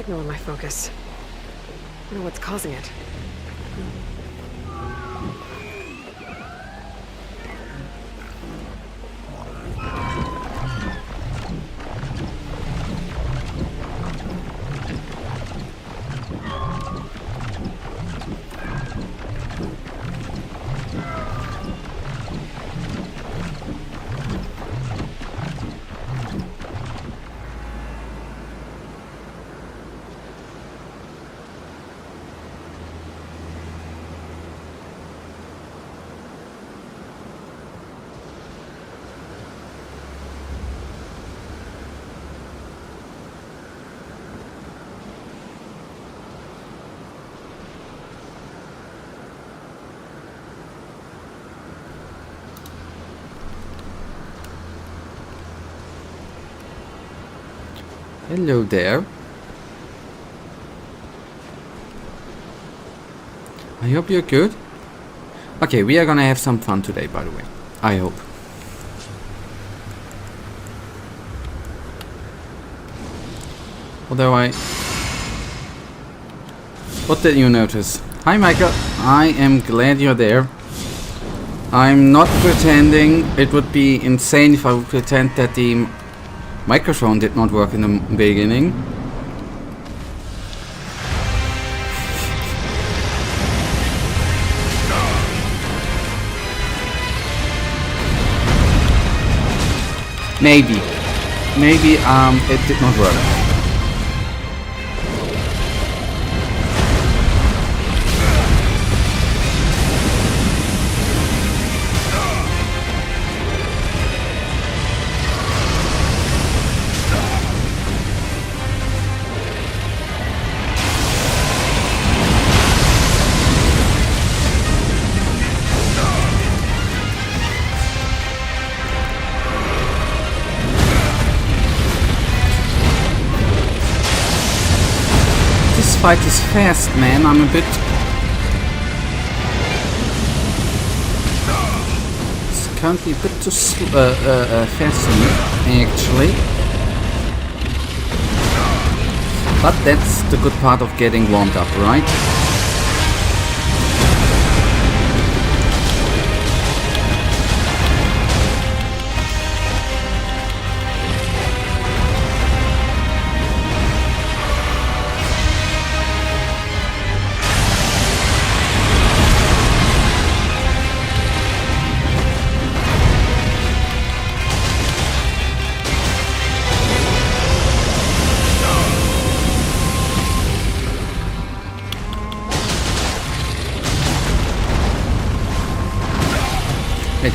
signal in my focus. I wonder what's causing it. Hello there. I hope you're good. Okay, we are gonna have some fun today, by the way. I hope. Although What did you notice? Hi Michael, I am glad you're there. I'm not pretending. It would be insane if I would pretend that the microphone did not work in the beginning. Maybe it did not work. Fight is fast, man. I'm a bit... It's currently a bit too fast for me, actually. But that's the good part of getting warmed up, right?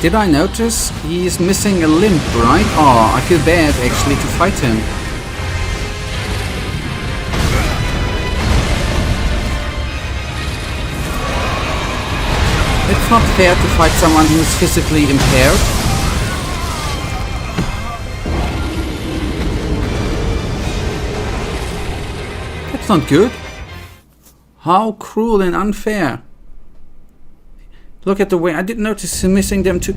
Did I notice he's missing a limb, right? Oh, I feel bad actually to fight him. It's not fair to fight someone who's physically impaired. That's not good. How cruel and unfair. Look at the way I didn't notice him missing them too.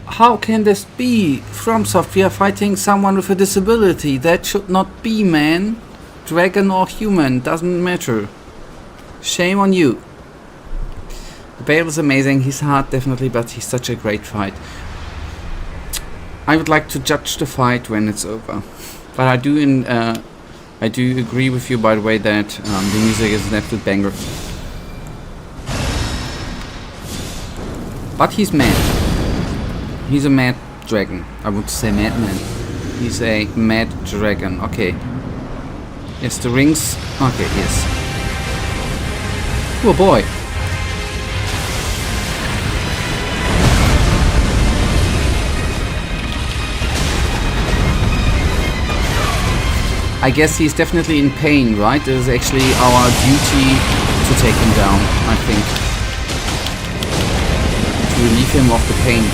How can this be? FromSoftware fighting someone with a disability. That should not be, man. Dragon or human, doesn't matter. Shame on you. Bayle is amazing. He's hard, definitely, but he's such a great fight. I would like to judge the fight when it's over. But I do agree with you, by the way, that the music is an absolute banger. But he's mad. He's a mad dragon. I would say madman. He's a mad dragon. Okay. Yes, the rings. Okay, yes. Oh boy. I guess he's definitely in pain, right? It is actually our duty to take him down, I think. Relieve him of the pain.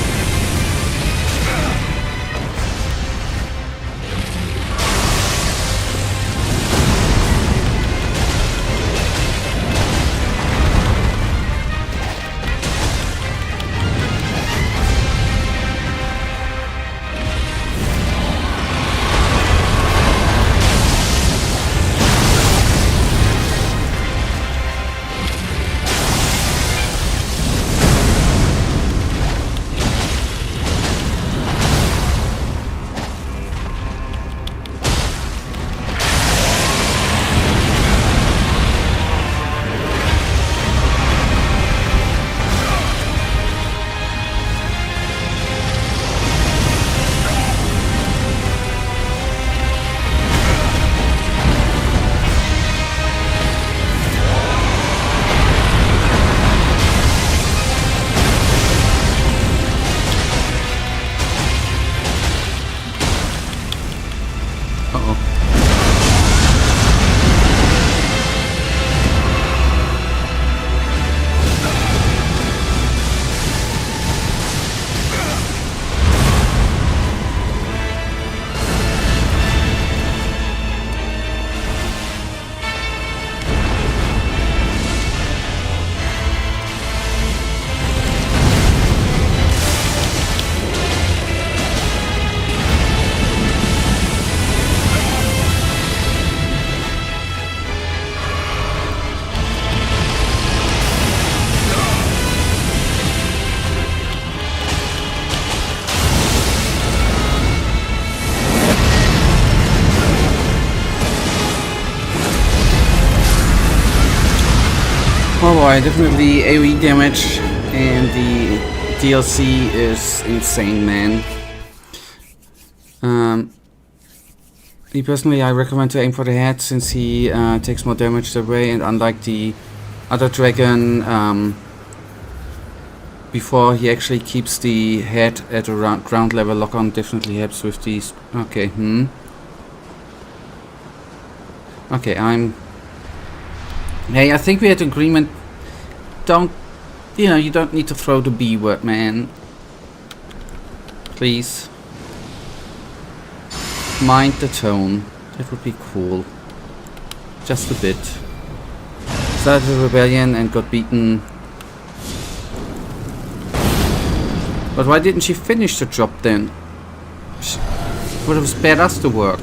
boy, definitely AoE damage and the DLC is insane, man. Me personally, I recommend to aim for the head since he takes more damage that way, and unlike the other dragon, before he actually keeps the head at a ground level lock-on, definitely helps with these. Okay, Okay, Hey, I think we had agreement. You don't need to throw the B word, man. Please. Mind the tone. That would be cool. Just a bit. Started a rebellion and got beaten. But why didn't she finish the job then? She would have spared us the work.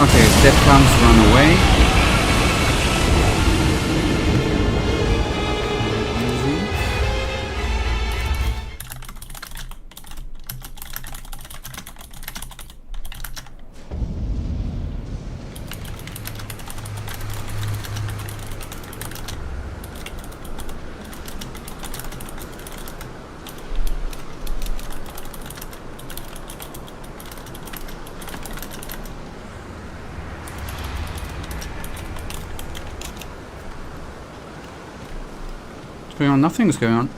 Okay, that comes, run away. Easy. What's going on? Nothing's going on.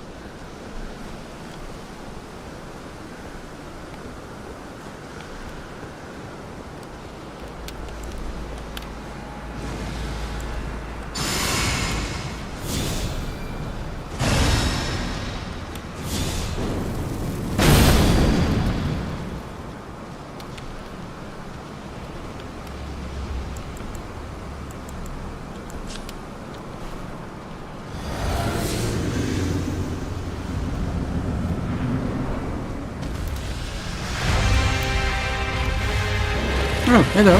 Oh, hello.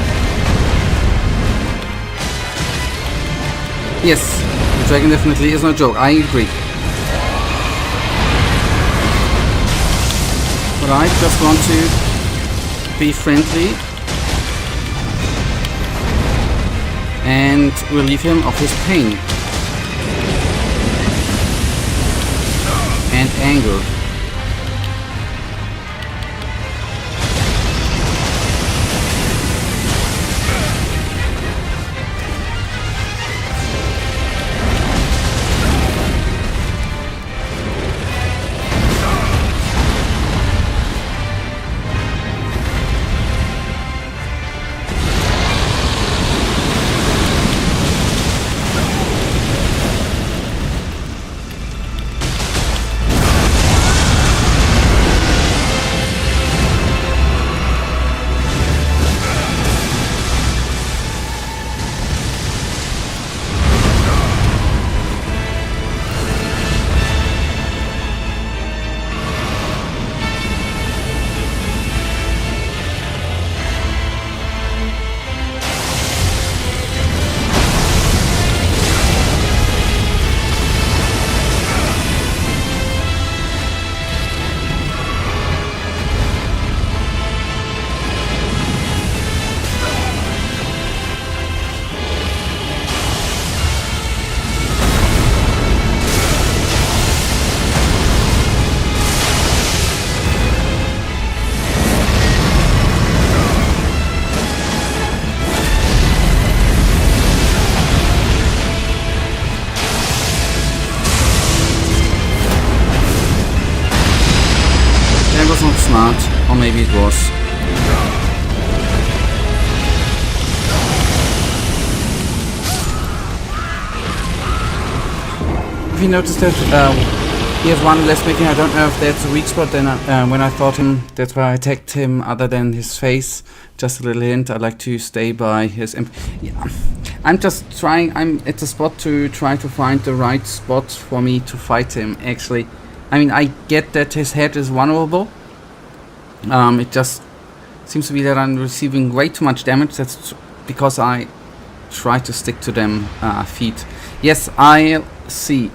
Yes, the dragon definitely is no joke, I agree. But I just want to be friendly and relieve him of his pain and anger. Smart, or maybe it was. If you noticed that he has one less making, I don't know if that's a weak spot. Then when I thought him, that's why I attacked him. Other than his face, just a little hint. I like to stay by his. Yeah. I'm just trying. I'm at the spot to try to find the right spot for me to fight him. Actually, I mean, I get that his head is vulnerable. It just seems to be that I'm receiving way too much damage. That's because I try to stick to them feet. Yes, I'll see.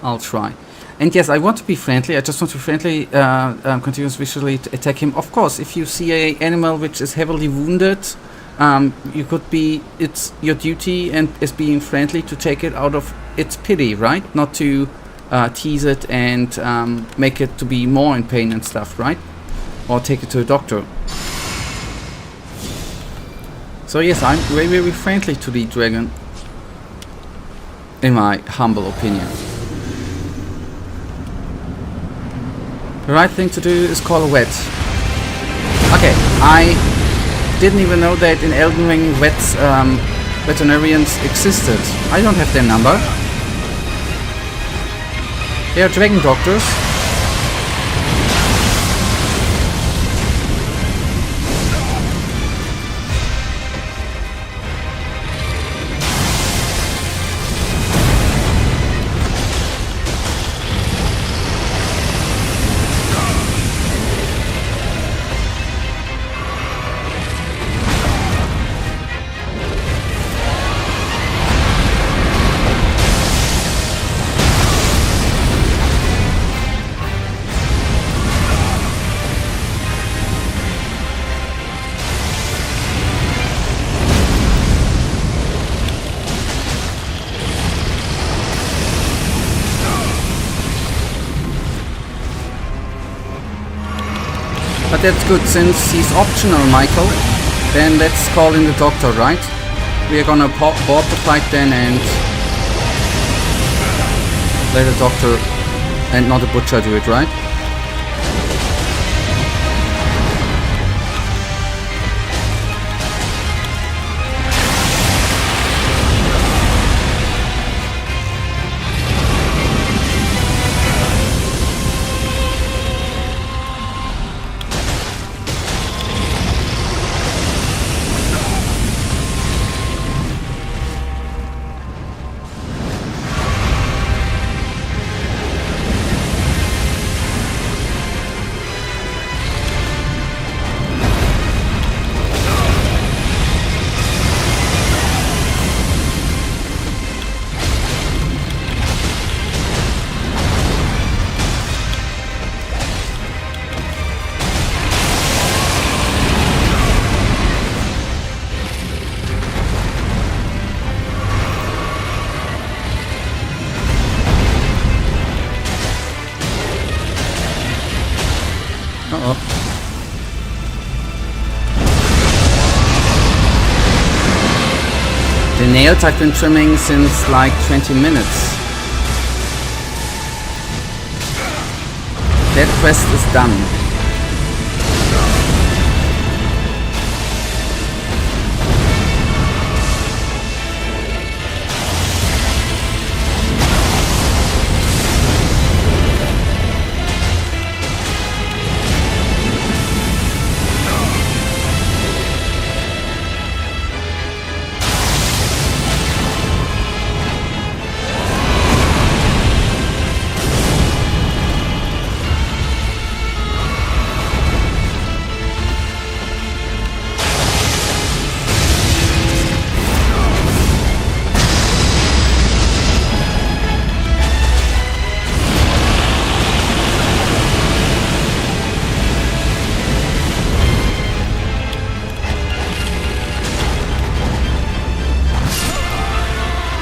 I'll try. And yes, I want to be friendly. I just want to friendly, continuous visually to attack him. Of course, if you see an animal which is heavily wounded, you could be. It's your duty and as being friendly to take it out of its pity, right? Not to tease it and make it to be more in pain and stuff, right? Or take it to a doctor. So yes, I'm very, very friendly to the dragon, in my humble opinion. The right thing to do is call a vet. Okay, I didn't even know that in Elden Ring vets, veterinarians existed. I don't have their number. They are dragon doctors. that's good. Since he's optional, Michael, then let's call in the doctor, right? We are gonna board the fight then and let a doctor and not a butcher do it, right? The nails I've been trimming since like 20 minutes. That quest is done.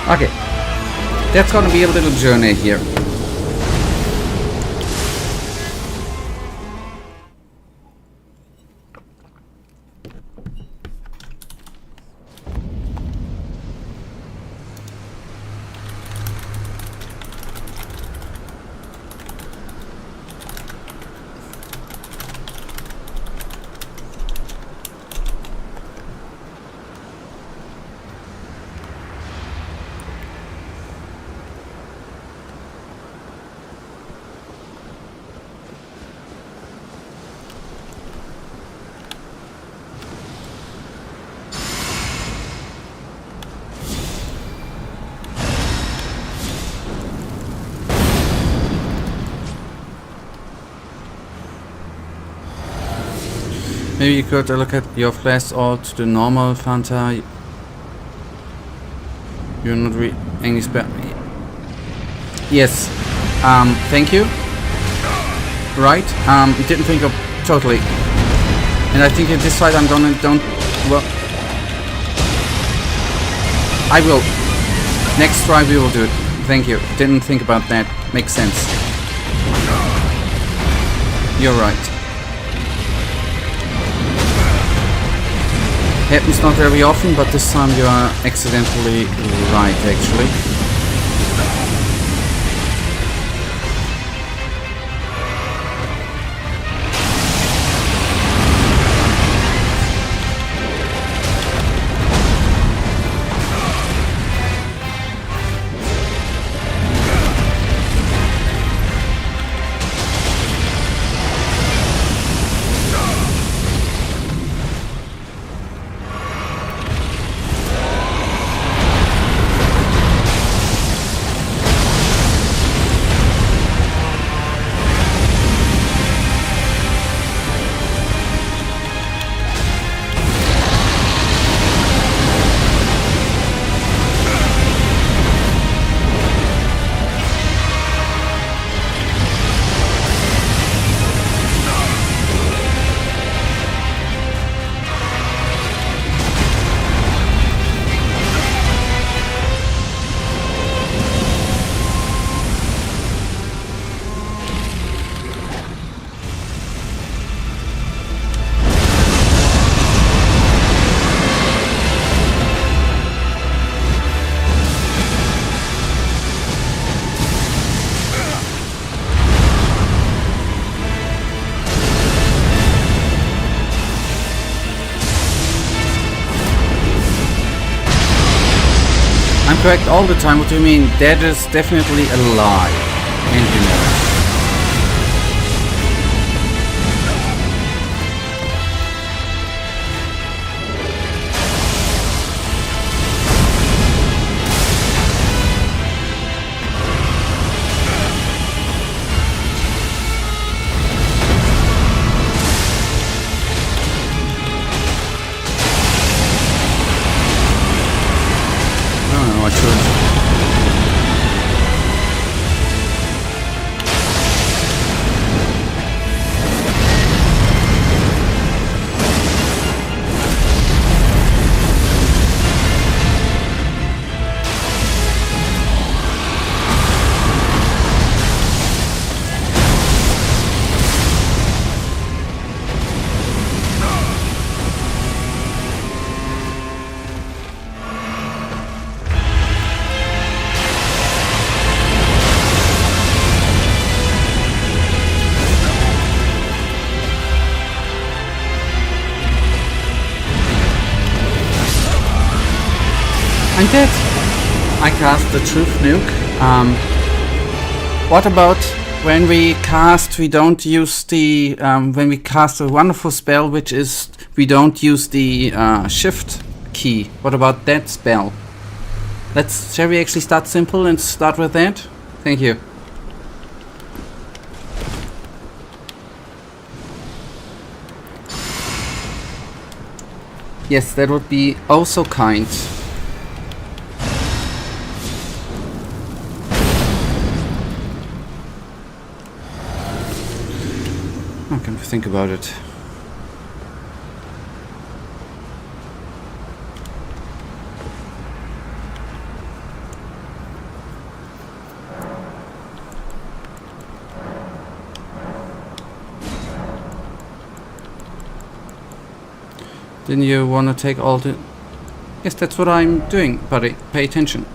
Okay, that's gonna be a little journey here. Maybe you could look at your flash or to the normal Fanta. You're not any spell. Yes. Thank you. Right. Didn't think of totally. And I think in this fight I'm gonna well. I will. Next try we will do it. Thank you. Didn't think about that. Makes sense. You're right. Happens not very often, but this time you are accidentally right, actually. I'm correct all the time. What do you mean? That is definitely a lie. And you know it. I should. I'm dead. I cast the Truth Nuke. What about when we cast, we don't use the, when we cast a wonderful spell, which is, we don't use the Shift key. What about that spell? Shall we actually start simple and start with that? Thank you. Yes, that would be also kind. I can think about it. Didn't you want to take all the... Yes, that's what I'm doing, buddy. Pay attention.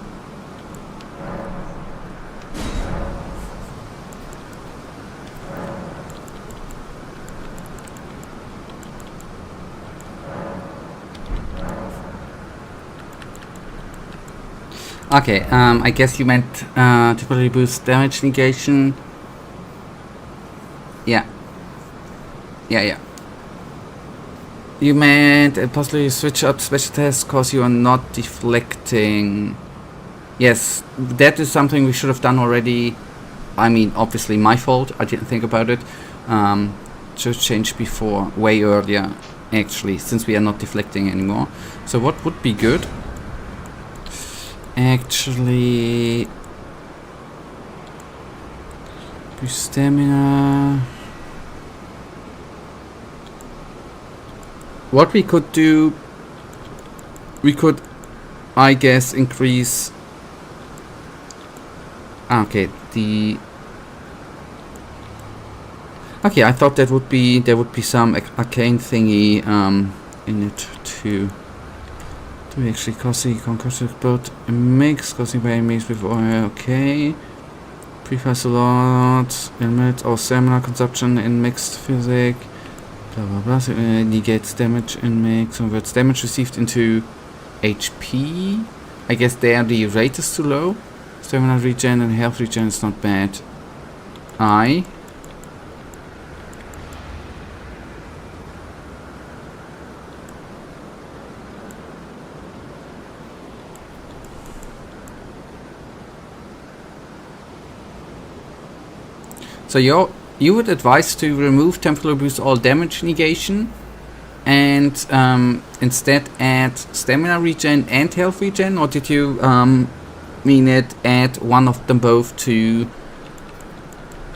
Okay, I guess you meant typically boost damage negation. Yeah. Yeah. You meant possibly switch up special tests cause you are not deflecting. Yes, that is something we should have done already. I mean, obviously my fault, I didn't think about it. Should change before, way earlier, actually, since we are not deflecting anymore. So what would be good? Actually, boost stamina. What we could do, we could, I guess, increase. Okay, okay, I thought that would be there would be some arcane thingy in it too. Do we actually causing concussive both a mix causing by enemies with oil? Okay. Preface a lot, limit or stamina consumption in mixed physic. Blah blah blah. So, negates damage in mix, converts damage received into HP. I guess there the rate is too low. Stamina regen and health regen is not bad. So you would advise to remove temporary boost all damage negation and instead add stamina regen and health regen, or did you mean it add one of them both to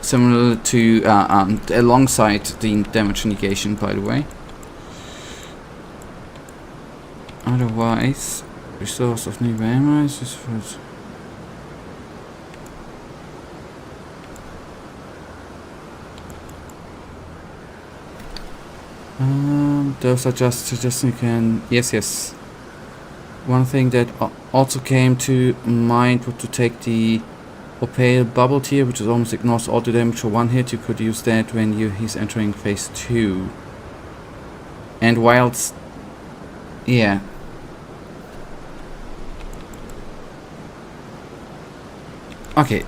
similar to alongside the damage negation, by the way? Otherwise, resource of new ammo is just for those are just suggesting you can... Yes. One thing that also came to mind was to take the Bayle bubble tier, which is almost ignores auto damage for one hit. You could use that when he's entering phase 2. And whilst... Yeah. Okay,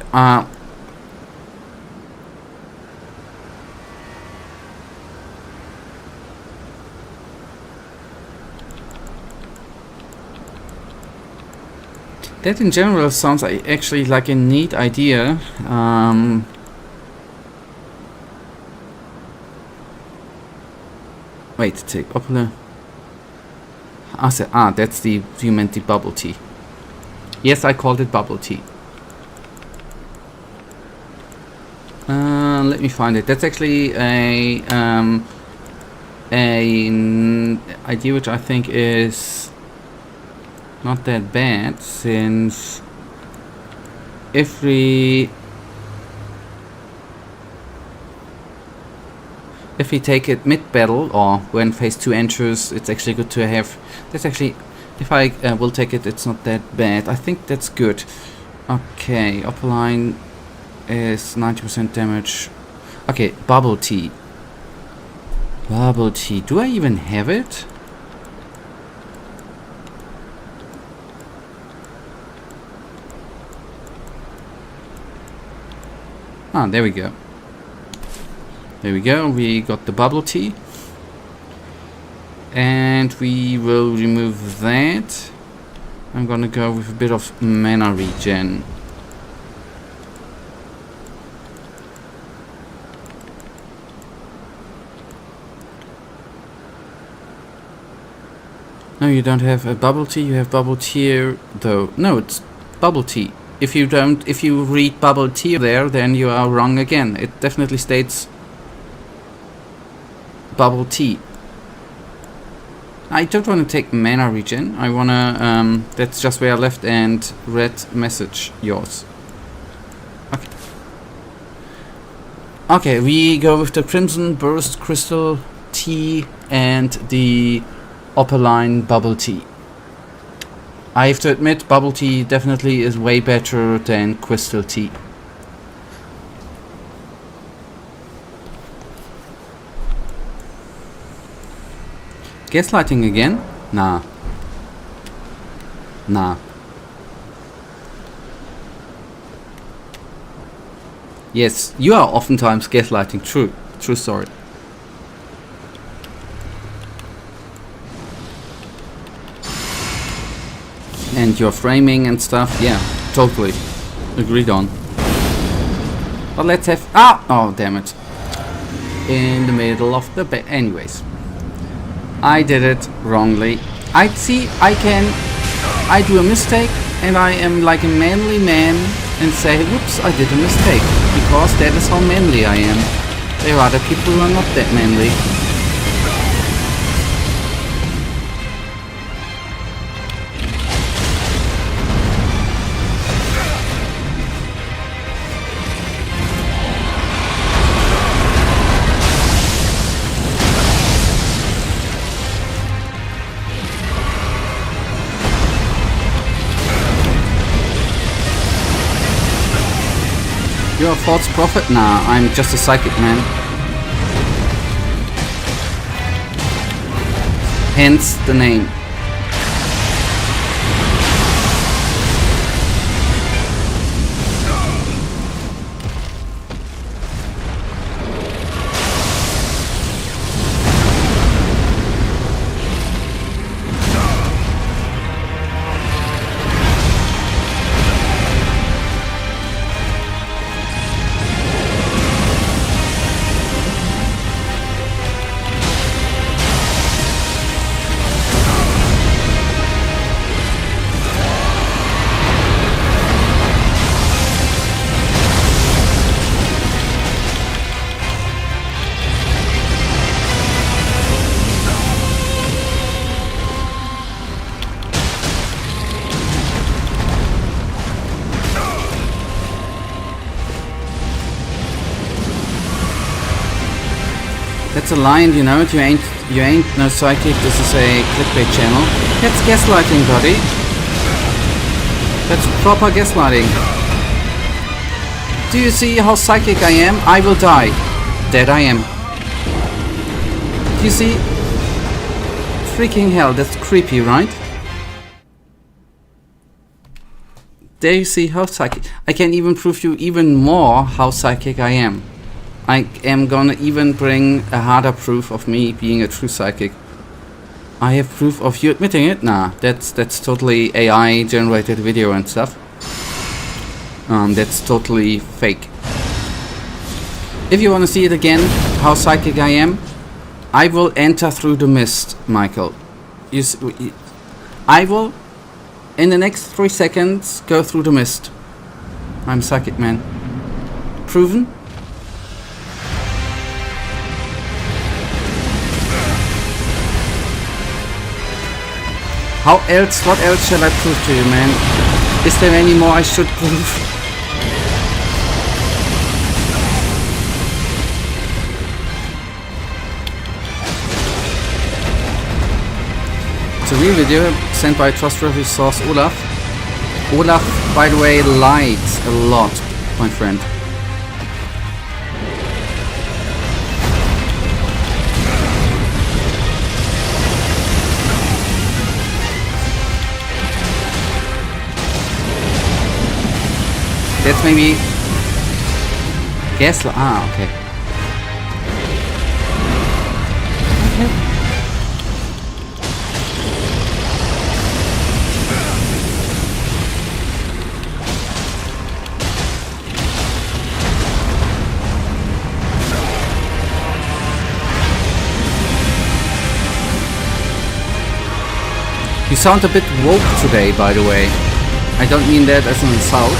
that in general sounds actually like a neat idea. Wait, take popular. That's the, you meant the bubble tea. Yes, I called it bubble tea. Let me find it. That's actually an idea which I think is not that bad, since if we take it mid-battle or when phase 2 enters, it's actually good to have. That's actually, if I will take it, it's not that bad. I think that's good. Okay, upper line is 90% damage. Okay, bubble tea. Bubble tea. Do I even have it? Ah, there we go. There we go. We got the bubble tea. And we will remove that. I'm gonna go with a bit of mana regen. No, you don't have a bubble tea. You have bubble tea though. No, it's bubble tea. If you read bubble tea there, then you are wrong again. It definitely states bubble tea. I don't want to take mana regen. I wanna, that's just where I left and read message yours. Okay. Okay, we go with the Crimson Burst Crystal Tea and the upper line bubble tea. I have to admit, bubble tea definitely is way better than crystal tea. Gaslighting again? Nah. Nah. Yes, you are oftentimes gaslighting. True. True story. And your framing and stuff, yeah, totally. Agreed on. But let's have... Oh, damn it. In the middle of the anyways. I did it wrongly. I do a mistake and I am like a manly man and say, whoops, I did a mistake. Because that is how manly I am. There are other people who are not that manly. You're a false prophet? Nah, I'm just a psychic man. Hence the name. That's a line, you know. You ain't no psychic. This is a clickbait channel. That's gaslighting, buddy. That's proper gaslighting. Do you see how psychic I am? I will die. Dead I am. Do you see? Freaking hell, that's creepy, right? There you see how psychic. I can even prove you even more how psychic I am. I am gonna even bring a harder proof of me being a true psychic. I have proof of you admitting it? Nah, that's totally AI generated video and stuff. That's totally fake. If you want to see it again, how psychic I am, I will enter through the mist, Michael. I will, in the next 3 seconds, go through the mist. I'm psychic, man. Proven? What else shall I prove to you, man? Is there any more I should prove? It's a real video sent by trustworthy source Olaf. Olaf, by the way, lied a lot, my friend. That's maybe Gaslight. Ah, okay. You sound a bit woke today, by the way. I don't mean that as an insult.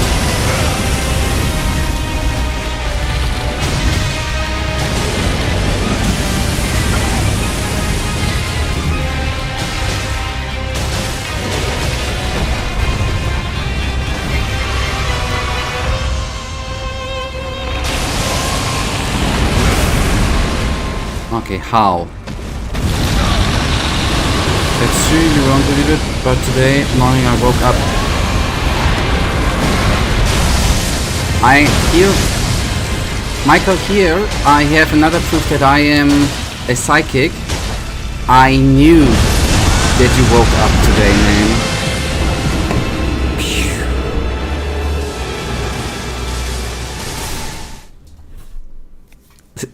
Okay, how? That's true, you won't believe it, but today morning I woke up. Michael, here I have another proof that I am a psychic. I knew that you woke up today, man.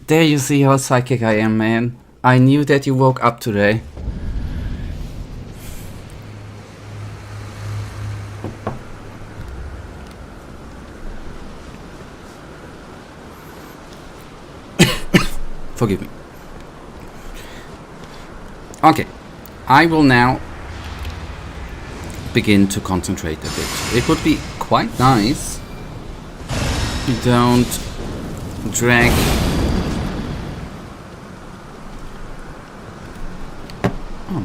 There you see how psychic I am, man. I knew that you woke up today. Forgive me. Okay, I will now begin to concentrate a bit. It would be quite nice if you don't drag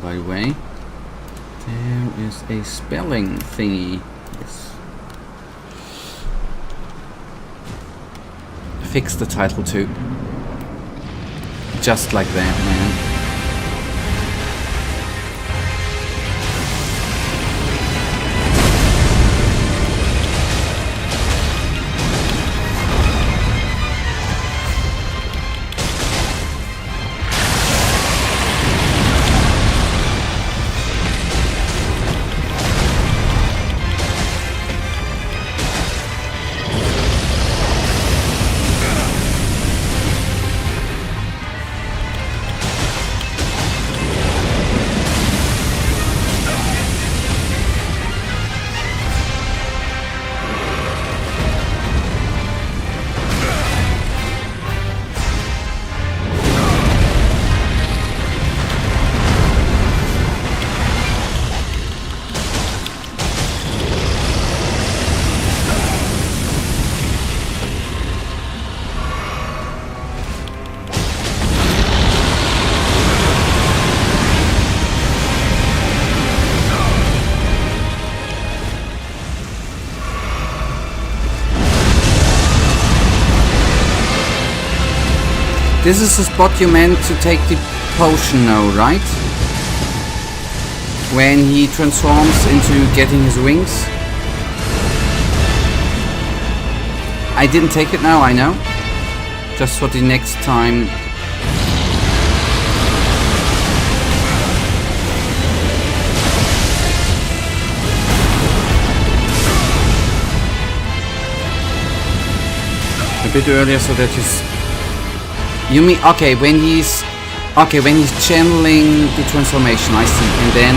by the way, there is a spelling thingy. Yes. Fix the title too. Just like that, man. This is the spot you meant to take the potion now, right? When he transforms into getting his wings. I didn't take it now, I know. Just for the next time. a bit earlier so that he's... You mean... Okay, when he's channeling the transformation, I see. And then...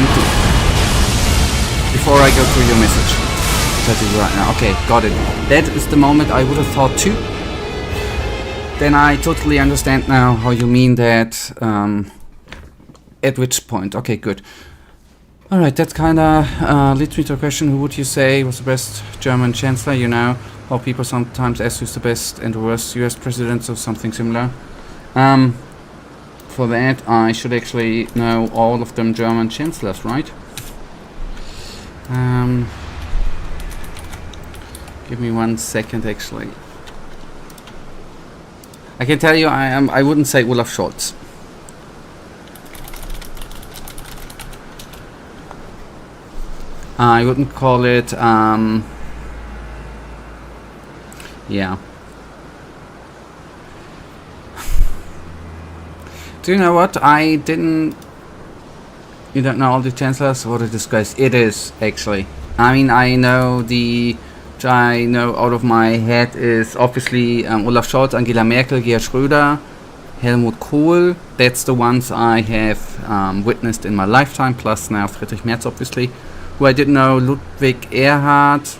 Before I go through your message. That is right now. Okay, got it. That is the moment I would have thought too. Then I totally understand now how you mean that. At which point. Okay, good. Alright, that kinda leads me to a question. Who would you say was the best German chancellor? You know how people sometimes ask who's the best and the worst US president or something similar. For that I should actually know all of them German chancellors, right? Give me 1 second actually. I can tell you I wouldn't say Olaf Scholz. I wouldn't call it yeah. Do you know what? You don't know all the chancellors? What a disgrace. It is actually. I mean, I know out of my head is obviously Olaf Scholz, Angela Merkel, Gerhard Schröder, Helmut Kohl. That's the ones I have witnessed in my lifetime, plus now Friedrich Merz obviously. Who I didn't know, Ludwig Erhard,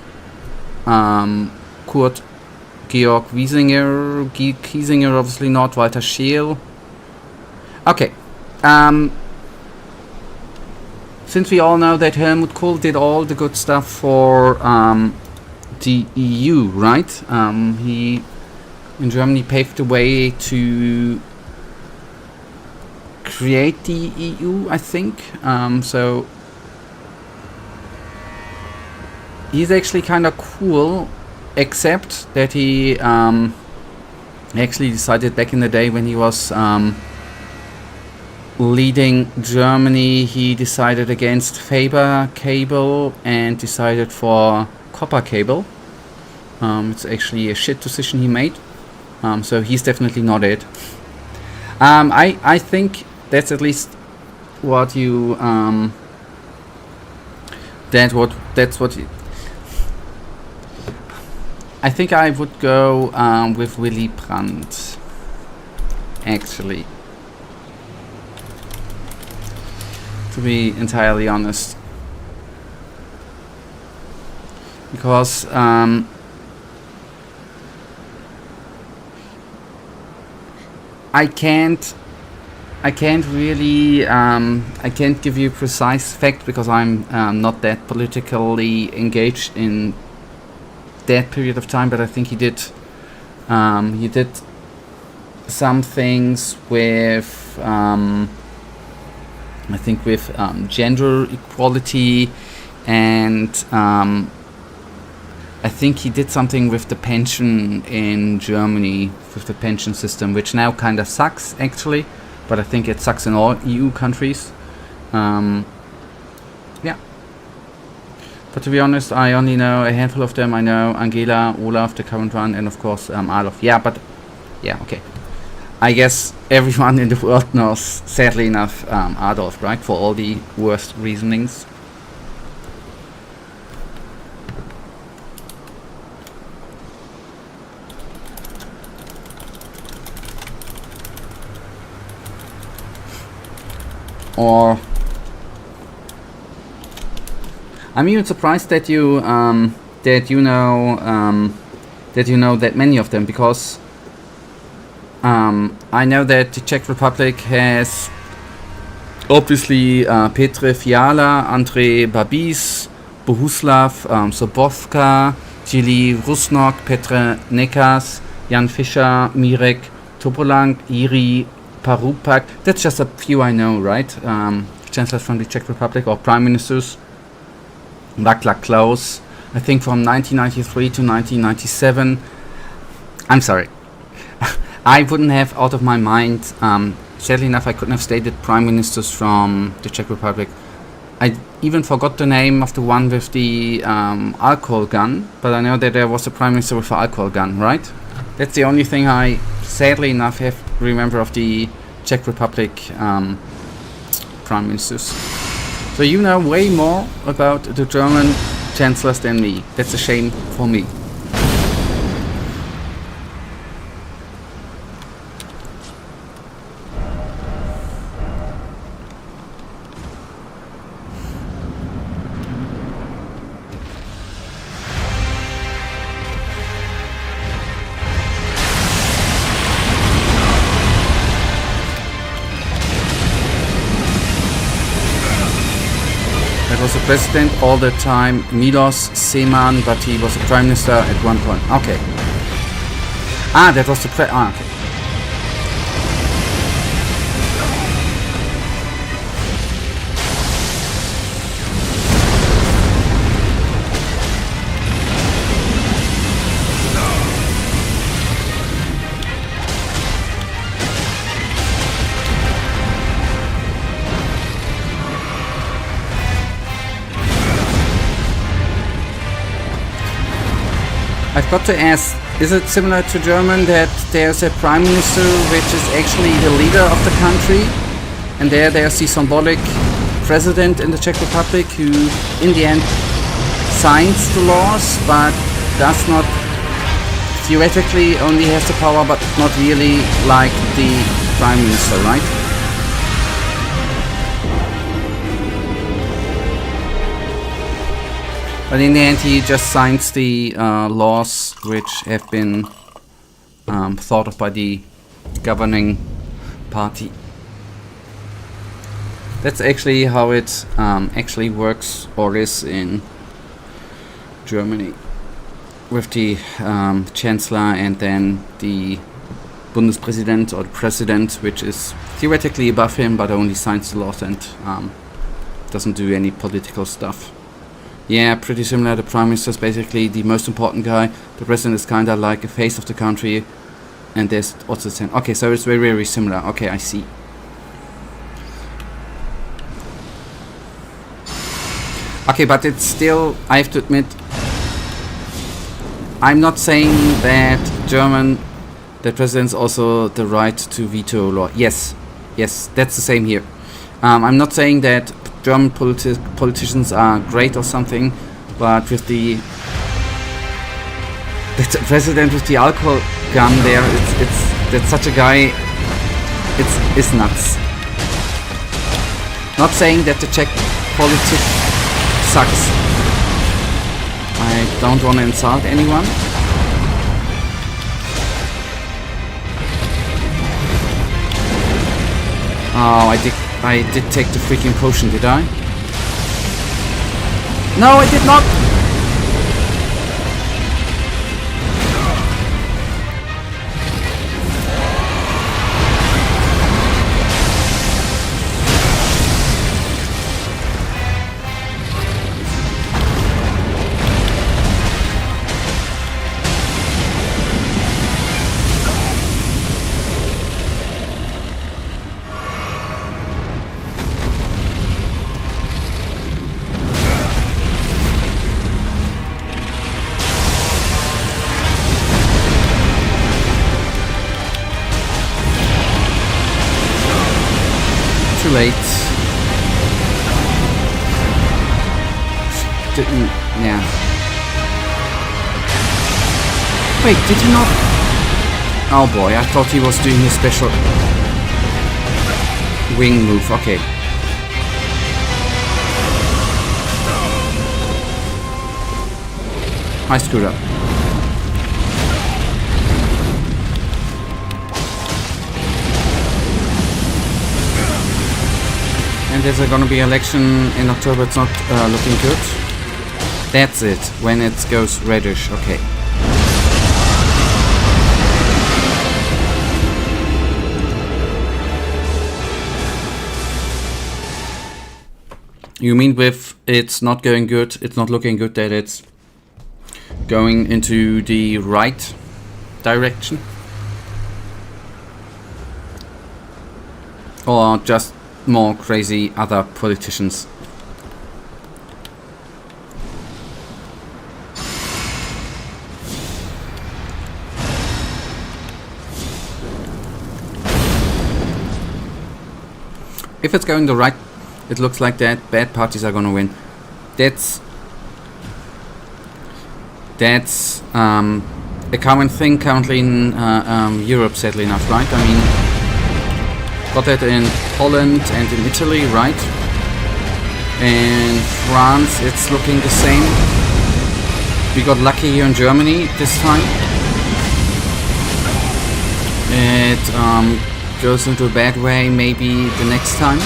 Kurt Georg Kiesinger obviously not, Walter Scheel. Okay. Since we all know that Helmut Kohl did all the good stuff for the EU, right? He in Germany paved the way to create the EU, I think. So he's actually kind of cool, except that he actually decided back in the day when he was leading Germany, he decided against Faber cable and decided for copper cable. It's actually a shit decision he made. So he's definitely not it. I think that's at least what you that's what you, I think I would go with Willy Brandt, actually, to be entirely honest, because I can't really I can't give you a precise fact because I'm not that politically engaged in that period of time, but I think he did some things with I think with gender equality, and I think he did something with the pension in Germany, with the pension system, which now kind of sucks actually, but I think it sucks in all EU countries. Yeah. But to be honest, I only know a handful of them. I know Angela, Olaf, the current one, and of course Adolf. Yeah, but yeah, okay. I guess everyone in the world knows, sadly enough, Adolf, right? For all the worst reasonings. Or I'm even surprised that you know that many of them, because I know that the Czech Republic has obviously Petr Fiala, Andrej Babis, Bohuslav Sobovka, Jili Rusnok, Petr Nekas, Jan Fischer, Mirek Topolank, Iri Parupak. That's just a few I know, right? Chancellors from the Czech Republic, or prime ministers. Václav Klaus, I think from 1993 to 1997. I'm sorry. I wouldn't have out of my mind, sadly enough I couldn't have stated prime ministers from the Czech Republic. I even forgot the name of the one with the alcohol gun, but I know that there was a prime minister with an alcohol gun, right? That's the only thing I sadly enough have remember of the Czech Republic prime ministers. So you know way more about the German chancellors than me. That's a shame for me. was a president all the time, Milos Zeman, but he was a prime minister at one point. Okay. Ah, that was the okay. I've got to ask, is it similar to German that there's a prime minister which is actually the leader of the country, and there's the symbolic president in the Czech Republic who in the end signs the laws but does not, theoretically only has the power but not really like the prime minister, right? But in the end, he just signs the laws which have been thought of by the governing party. That's actually how it actually works or is in Germany, with the Chancellor and then the Bundespräsident or the President, which is theoretically above him but only signs the laws and doesn't do any political stuff. Yeah, pretty similar. The Prime Minister is basically the most important guy. The President is kinda like a face of the country. And there's also the same. Okay, so it's very, very similar. Okay, I see. Okay, but it's still, I have to admit, I'm not saying that the President's also the right to veto law. Yes, that's the same here. I'm not saying that German politicians are great or something, but with the president with the alcohol gun there, that's such a guy. It's nuts. Not saying that the Czech politics sucks. I don't want to insult anyone. Oh, I did take the freaking potion, did I? No, I did not! Late. Didn't, yeah. Wait, did he not? Oh boy, I thought he was doing his special wing move. Okay. I screwed up. And there's gonna be election in October. It's not looking good. That's it. When it goes reddish. Okay. You mean with it's not going good, it's not looking good, that it's going into the right direction? Or just more crazy other politicians? If it's going the right, it looks like that bad parties are gonna win. That's a common thing currently in Europe, sadly enough, right? I mean, got that in Poland and in Italy, right? In France, it's looking the same. We got lucky here in Germany this time. It goes into a bad way maybe the next time.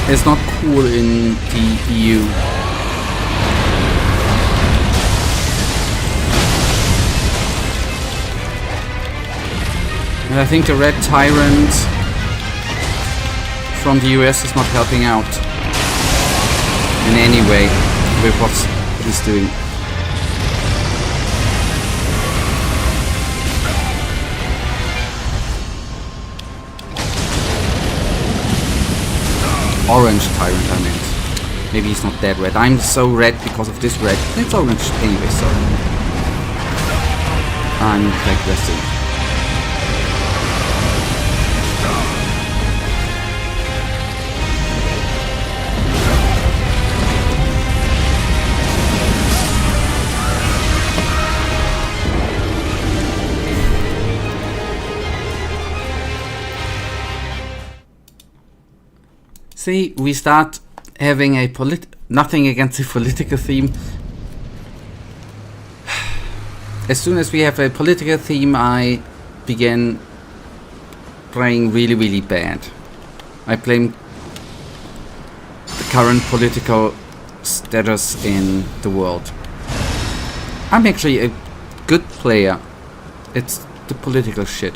is not cool in the EU. And I think the Red Tyrant from the US is not helping out in any way with what he's doing. Orange Tyrant, I meant. Maybe he's not that red. I'm so red because of this red. It's orange anyway, so I'm digressing. See, we start having a nothing against the political theme. As soon as we have a political theme, I begin playing really, really bad. I blame the current political status in the world. I'm actually a good player. It's the political shit.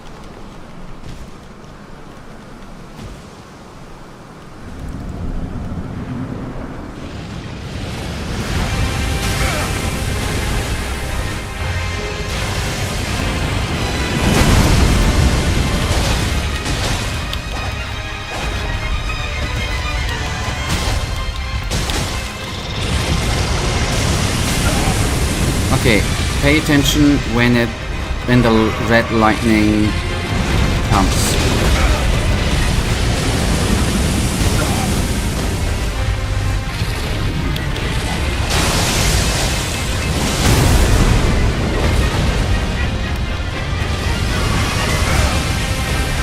Okay, pay attention when the red lightning comes.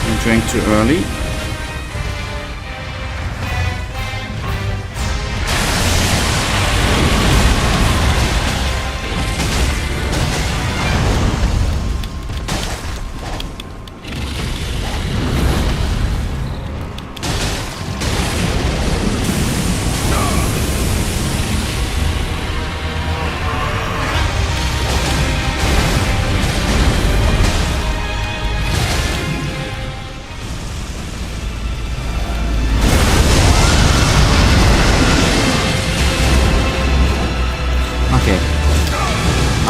I drank too early.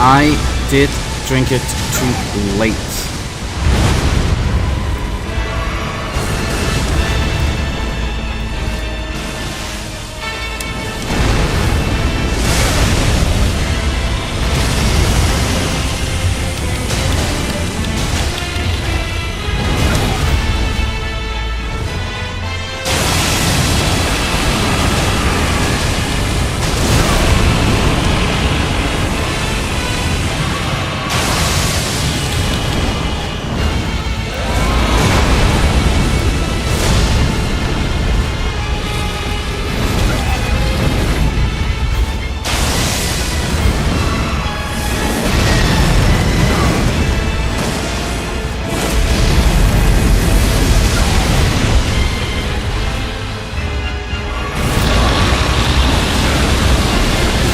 I did drink it too late.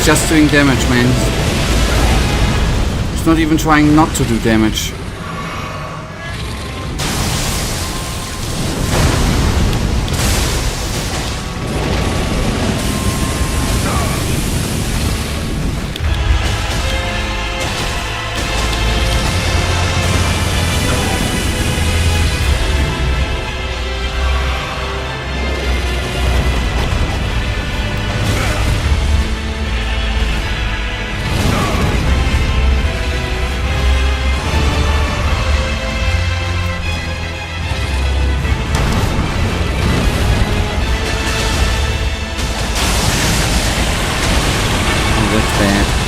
Just doing damage, man. It's not even trying not to do damage.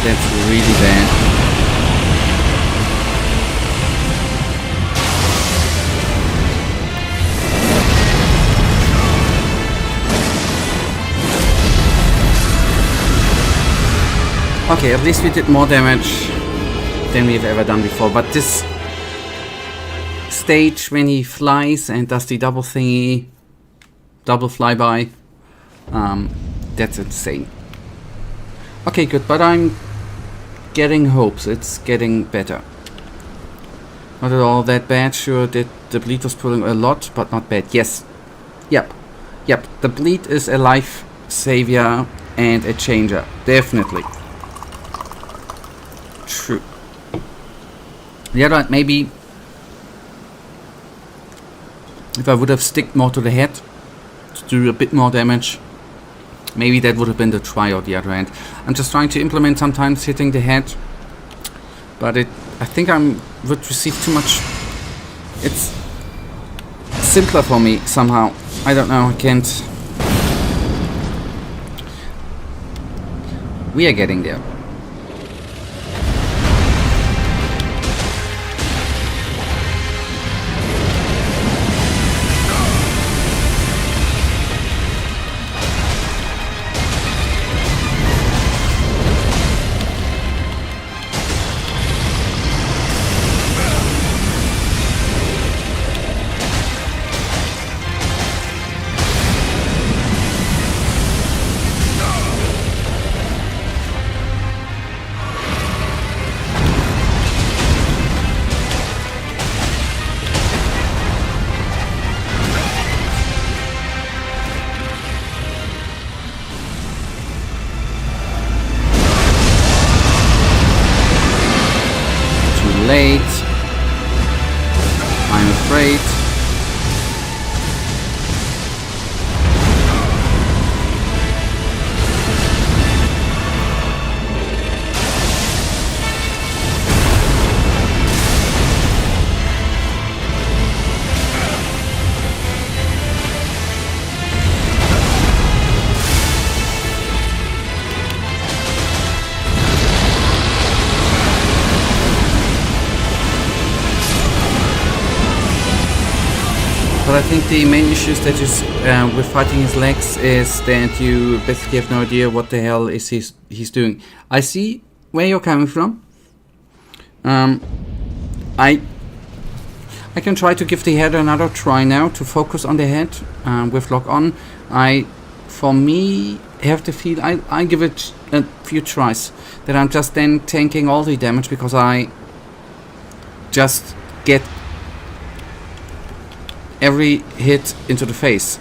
That's really bad. Okay, at least we did more damage than we've ever done before, but this stage when he flies and does the double thingy, double flyby, That's insane. Okay, good, but I'm getting hopes. It's getting better. Not at all that bad. Sure, that the bleed was pulling a lot, but not bad. Yes. Yep. The bleed is a life savior and a changer. Definitely. True. Yeah, right, maybe if I would have sticked more to the head to do a bit more damage, maybe that would have been the try on the other end. I'm just trying to implement sometimes hitting the head, but I think I would receive too much. It's simpler for me somehow. I don't know, I can't. We are getting there. Late. I'm afraid. But I think the main issues that is with fighting his legs is that you basically have no idea what the hell is he's doing. I see where you're coming from. I can try to give the head another try now to focus on the head with lock on. For me, have the feel I give it a few tries that I'm just then tanking all the damage because I just get every hit into the face.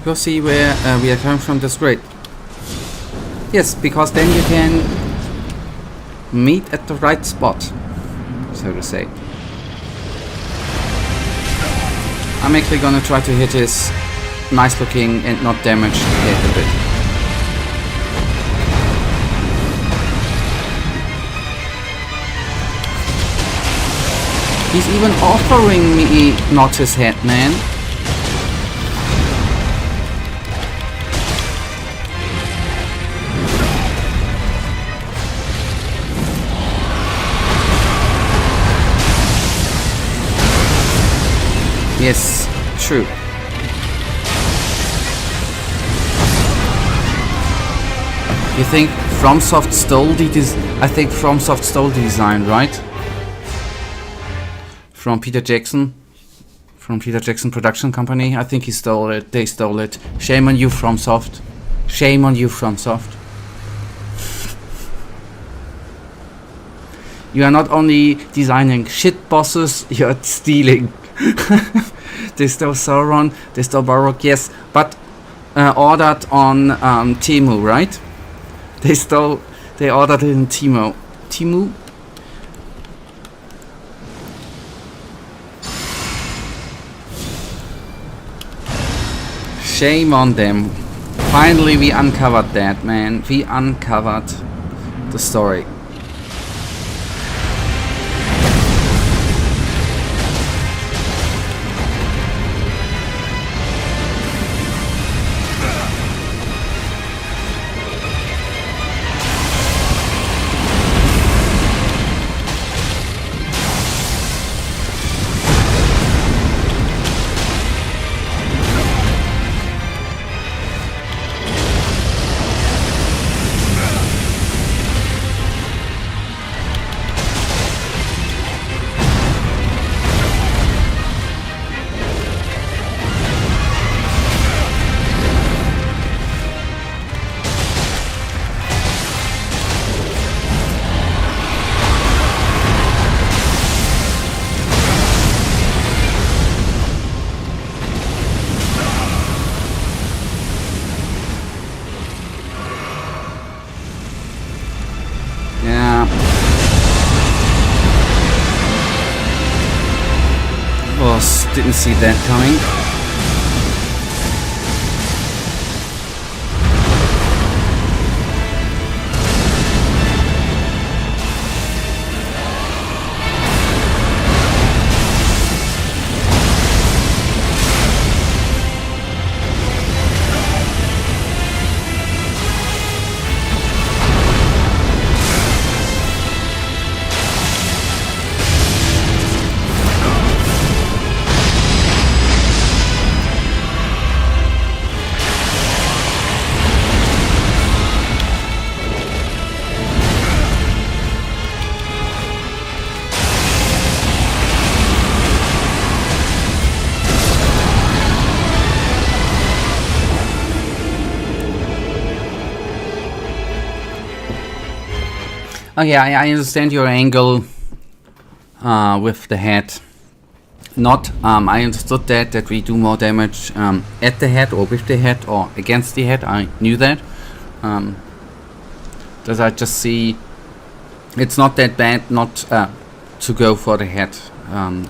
You'll see where we are coming from. That's great. Yes, because then you can meet at the right spot, so to say. I'm actually gonna try to hit his nice looking and not damaged head a bit. He's even offering me not his head, man. Yes, true. You think FromSoft stole the I think FromSoft stole the design, right? From Peter Jackson, from Peter Jackson Production Company. I think he stole it. They stole it. Shame on you, FromSoft. Shame on you, FromSoft. You are not only designing shit bosses, you are stealing. They stole Sauron, they stole Baroque, yes, but ordered on Temu, right? They ordered it in Temu. Temu? Shame on them. Finally we uncovered that, man. We uncovered the story. Didn't see that coming. Okay, I understand your angle with the head. I understood that we do more damage at the head or with the head or against the head. I knew that. Does I just see it's not that bad not to go for the head.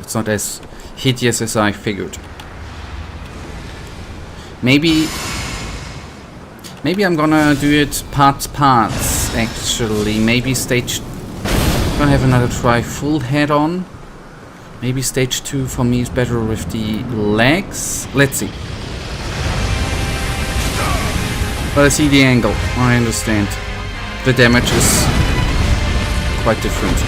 It's not as hideous as I figured. Maybe I'm gonna do it parts actually. Maybe stage gonna have another try full head on. Maybe stage 2 for me is better with the legs. Let's see. But I see the angle. I understand. The damage is quite different.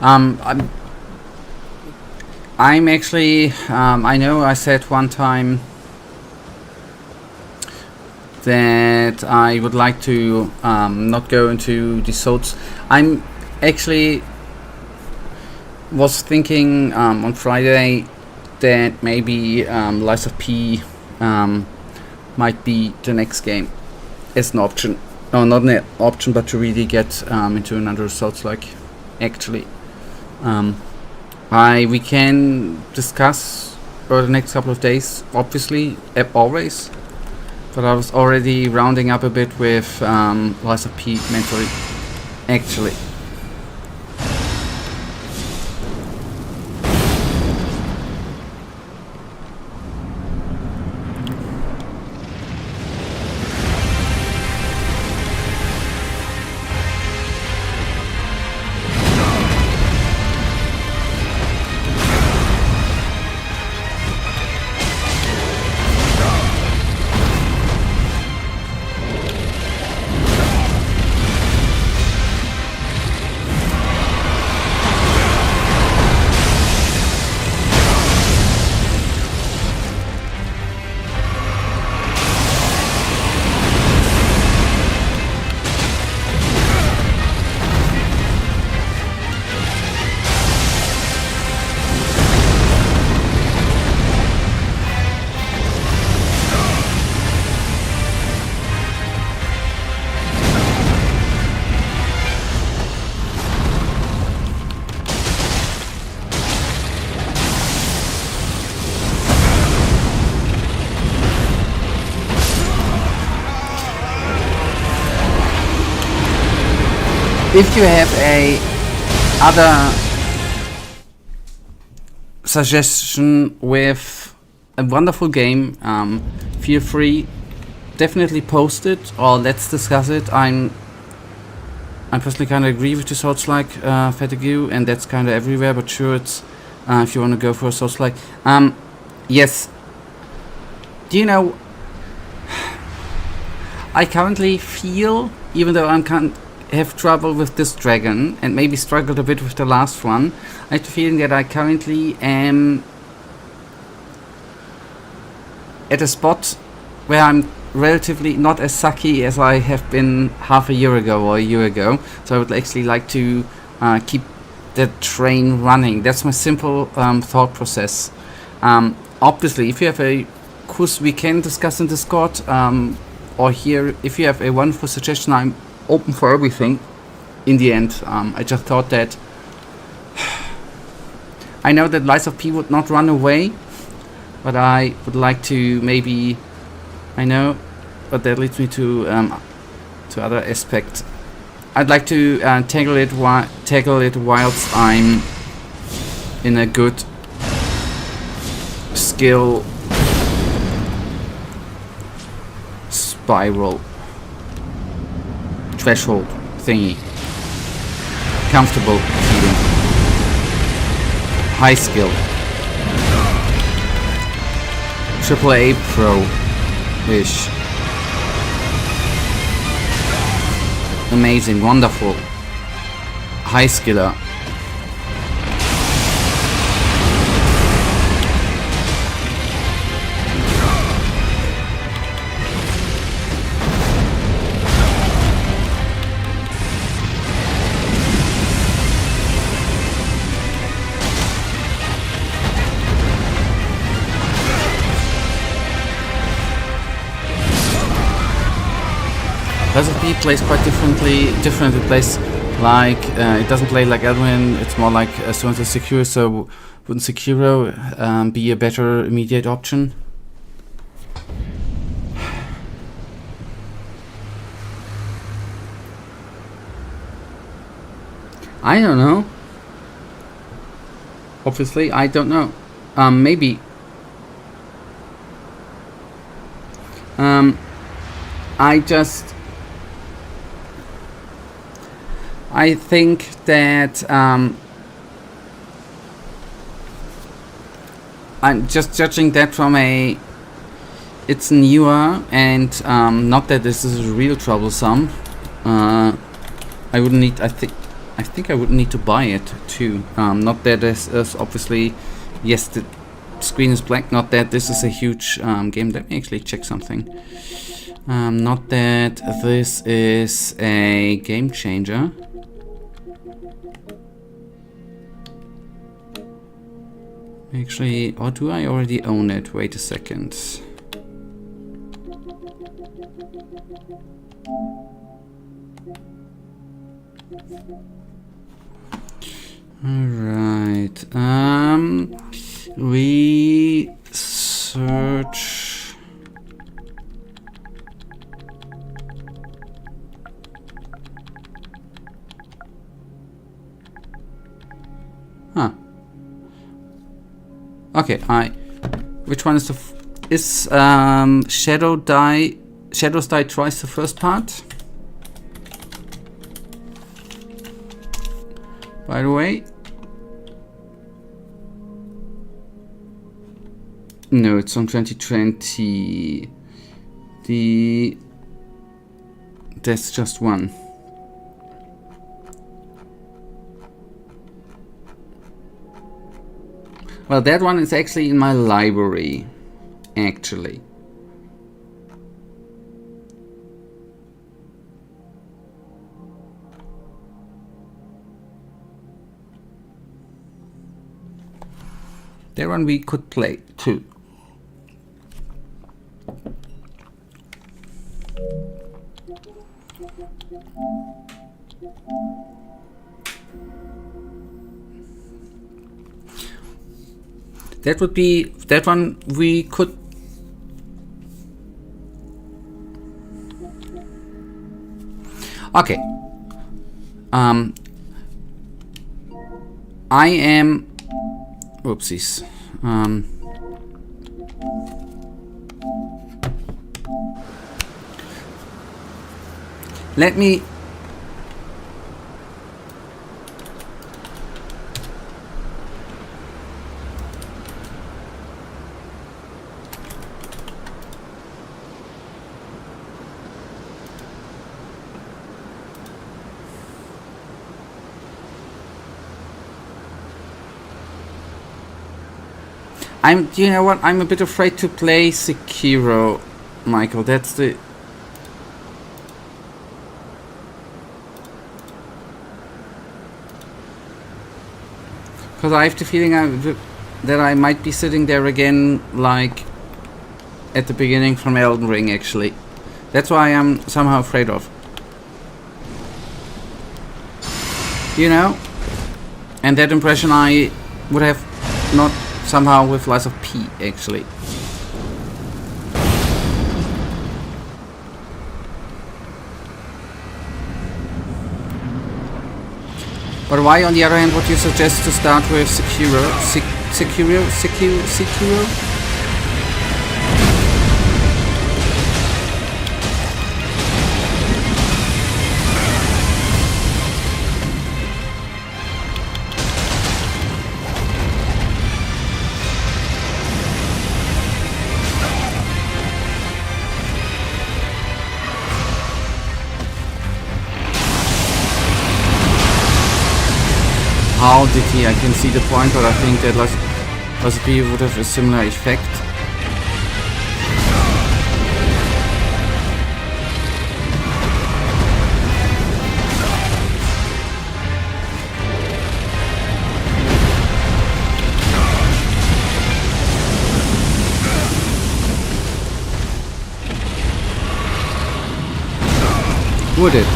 I'm actually, I know I said one time that I would like to not go into the Souls. I'm actually was thinking on Friday that maybe Lies of P might be the next game as an option. No, not an option, but to really get into another Souls-like, actually. We can discuss for the next couple of days, obviously, always. But I was already rounding up a bit with Lies of P mentally, actually. If you have a other suggestion with a wonderful game, feel free, definitely post it or let's discuss it. I personally kind of agree with the Souls-like fatigue, and that's kind of everywhere, but sure, it's if you want to go for a Souls-like. Yes. Do you know, I currently feel, even though I can't have trouble with this dragon, and maybe struggled a bit with the last one, I have the feeling that I currently am at a spot where I'm relatively not as sucky as I have been half a year ago or a year ago. So I would actually like to keep the train running. That's my simple thought process. Obviously, if you have a quiz we can discuss in Discord, or here, if you have a wonderful suggestion, I'm open for everything. In the end, I just thought that I know that Lies of P would not run away, but I would like to maybe, I know, but that leads me to other aspects. I'd like to tackle it whilst I'm in a good skill spiral threshold thingy. Comfortable feeling. High skill. AAA Pro-ish. Amazing, wonderful. High skiller. Lies of P plays quite differently. It plays like it doesn't play like Elden Ring. It's more like Stones is Sekiro. So wouldn't Sekiro be a better immediate option? I don't know. Obviously, I don't know. Maybe. I think that I'm just judging that from it's newer, and not that this is real troublesome. I wouldn't need. I think I would need to buy it too. Not that this is obviously, yes, the screen is black. Not that this is a huge game. Let me actually check something. Not that this is a game changer. Actually, or do I already own it? Wait a second. Alright. Research. Huh. Okay, which one is the Shadows Die Twice the first part? By the way, no, it's on 2020. That's just one. Well, that one is actually in my library, actually. That one we could play too. That would be that one we could. Okay. I am... Oopsies. Let me... you know what? I'm a bit afraid to play Sekiro, Michael. That's the... Because I have the feeling that I might be sitting there again, like at the beginning from Elden Ring, actually. That's why I'm somehow afraid of. You know? And that impression I would have not somehow with Lies of P, actually. But why, on the other hand, would you suggest to start with Sekiro? Sekiro? How did he? I can see the point, but I think that possibly would have a similar effect. Would it?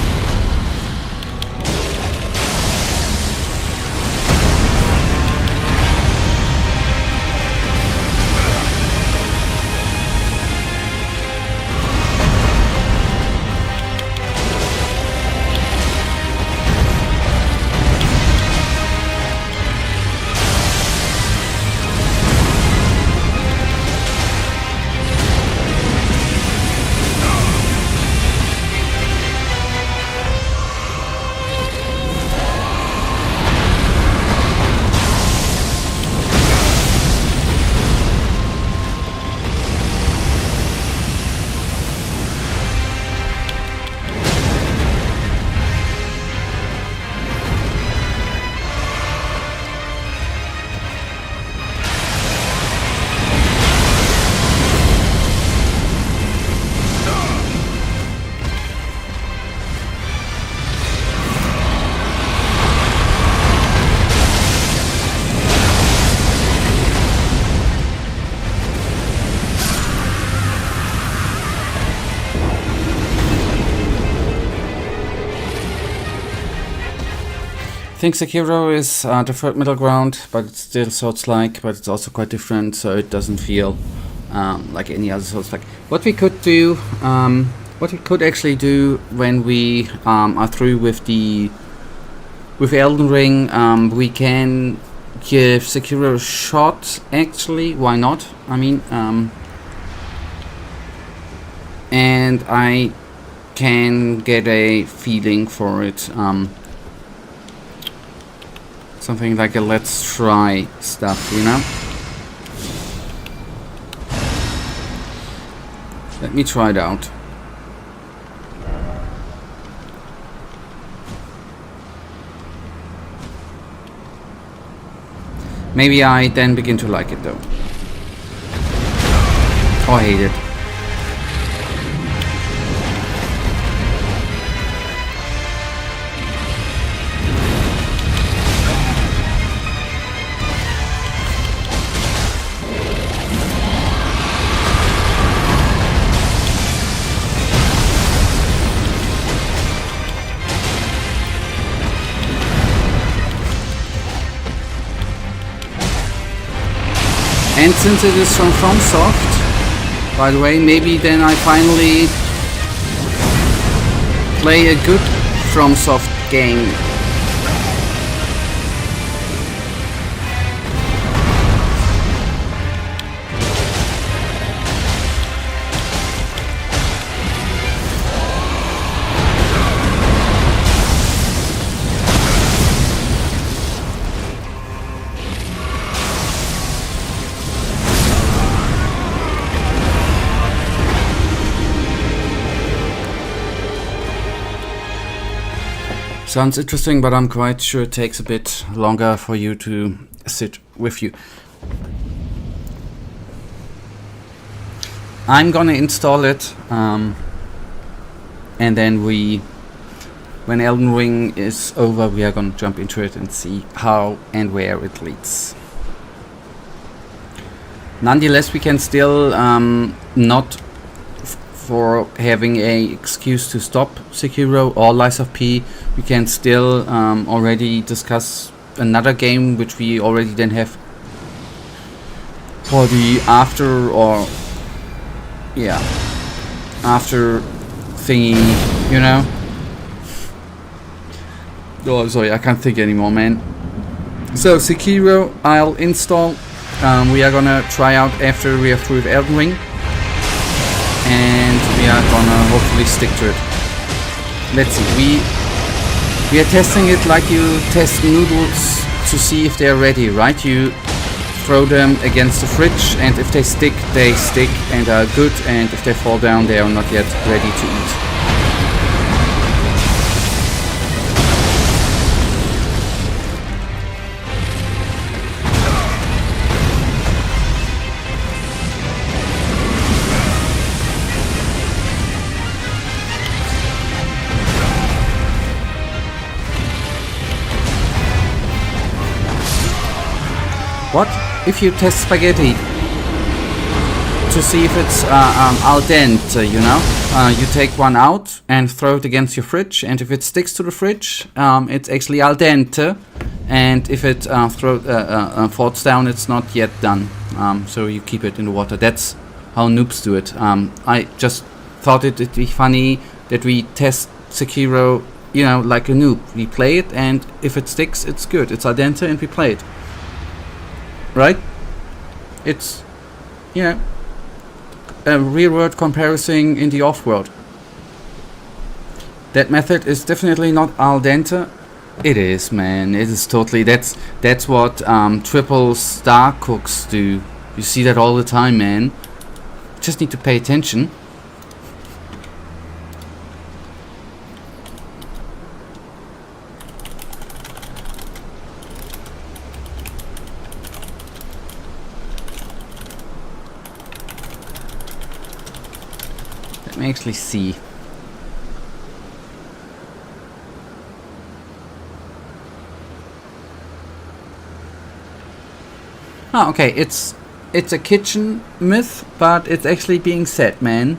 I think Sekiro is the third middle ground, but it's still Souls-like, but it's also quite different, so it doesn't feel like any other Souls-like. What we could do, what we could actually do when we are through with Elden Ring, we can give Sekiro a shot. Actually, why not? I mean, and I can get a feeling for it. Something like a let's try stuff, you know? Let me try it out. Maybe I then begin to like it though. Or hate it. And since it is from FromSoft, by the way, maybe then I finally play a good FromSoft game. Sounds interesting, but I'm quite sure it takes a bit longer for you to sit with you. I'm gonna install it, and then when Elden Ring is over, we are gonna jump into it and see how and where it leads. Nonetheless, we can still not for having a excuse to stop Sekiro or Lies of P. We can still already discuss another game which we already then have for the after thingy, you know. Oh, sorry, I can't think anymore, man. So Sekiro I'll install. We are gonna try out after we are through with Elden Ring, and we are gonna hopefully stick to it. Let's see, we are testing it like you test noodles to see if they're ready, right? You throw them against the fridge, and if they stick and are good, and if they fall down, they are not yet ready to eat. What if you test spaghetti to see if it's al dente, you know? You take one out and throw it against your fridge, and if it sticks to the fridge, it's actually al dente, and if it falls down, it's not yet done. So you keep it in the water. That's how noobs do it. I just thought it'd be funny that we test Sekiro, you know, like a noob. We play it, and if it sticks, it's good. It's al dente, and we play it. Right? It's, you know, a real-world comparison in the off-world. That method is definitely not al dente. It is, man. It is totally. That's what triple star cooks do. You see that all the time, man. Just need to pay attention. Let me actually see. Oh, okay, it's a kitchen myth, but it's actually being said, man.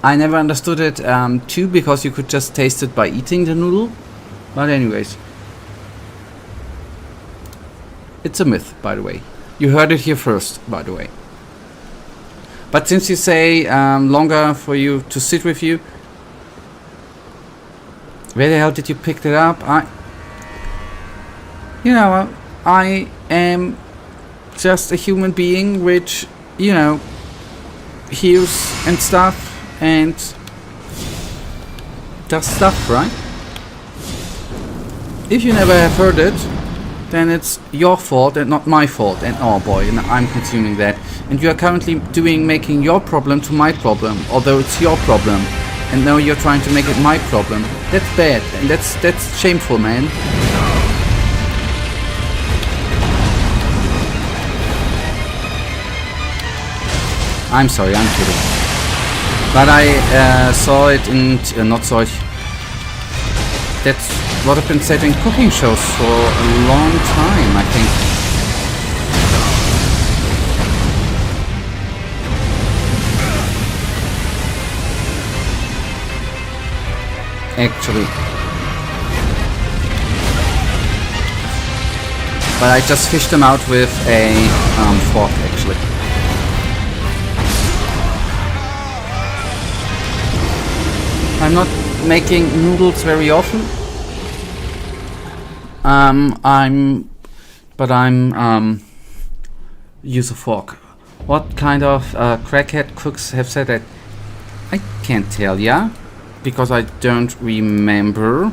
I never understood it too, because you could just taste it by eating the noodle. But anyways, it's a myth, by the way. You heard it here first, by the way. But since you say longer for you to sit with you, where the hell did you pick that up? You know, I am just a human being which, you know, hears and stuff and does stuff, right? If you never have heard it, then it's your fault and not my fault. And oh boy, I'm consuming that. And you are currently making your problem to my problem, although it's your problem. And now you're trying to make it my problem. That's bad, and that's shameful, man. I'm sorry, I'm kidding. But I saw it in that's what I've been said in cooking shows for a long time, I think. Actually. But I just fished them out with a fork, actually. I'm not making noodles very often. I'm use a fork. What kind of crackhead cooks have said that? I can't tell ya, because I don't remember.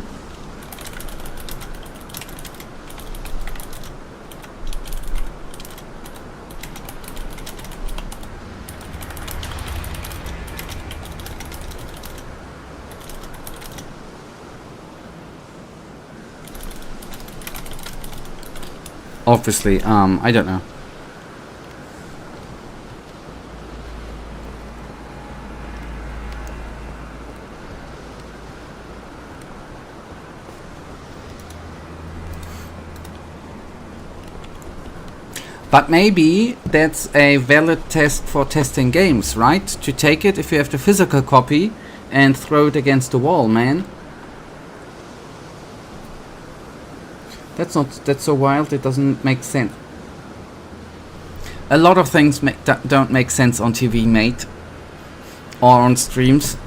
Obviously, I don't know. But maybe that's a valid test for testing games, right? To take it if you have the physical copy and throw it against the wall, man. That's so wild, it doesn't make sense. A lot of things don't make sense on TV, mate. Or on streams.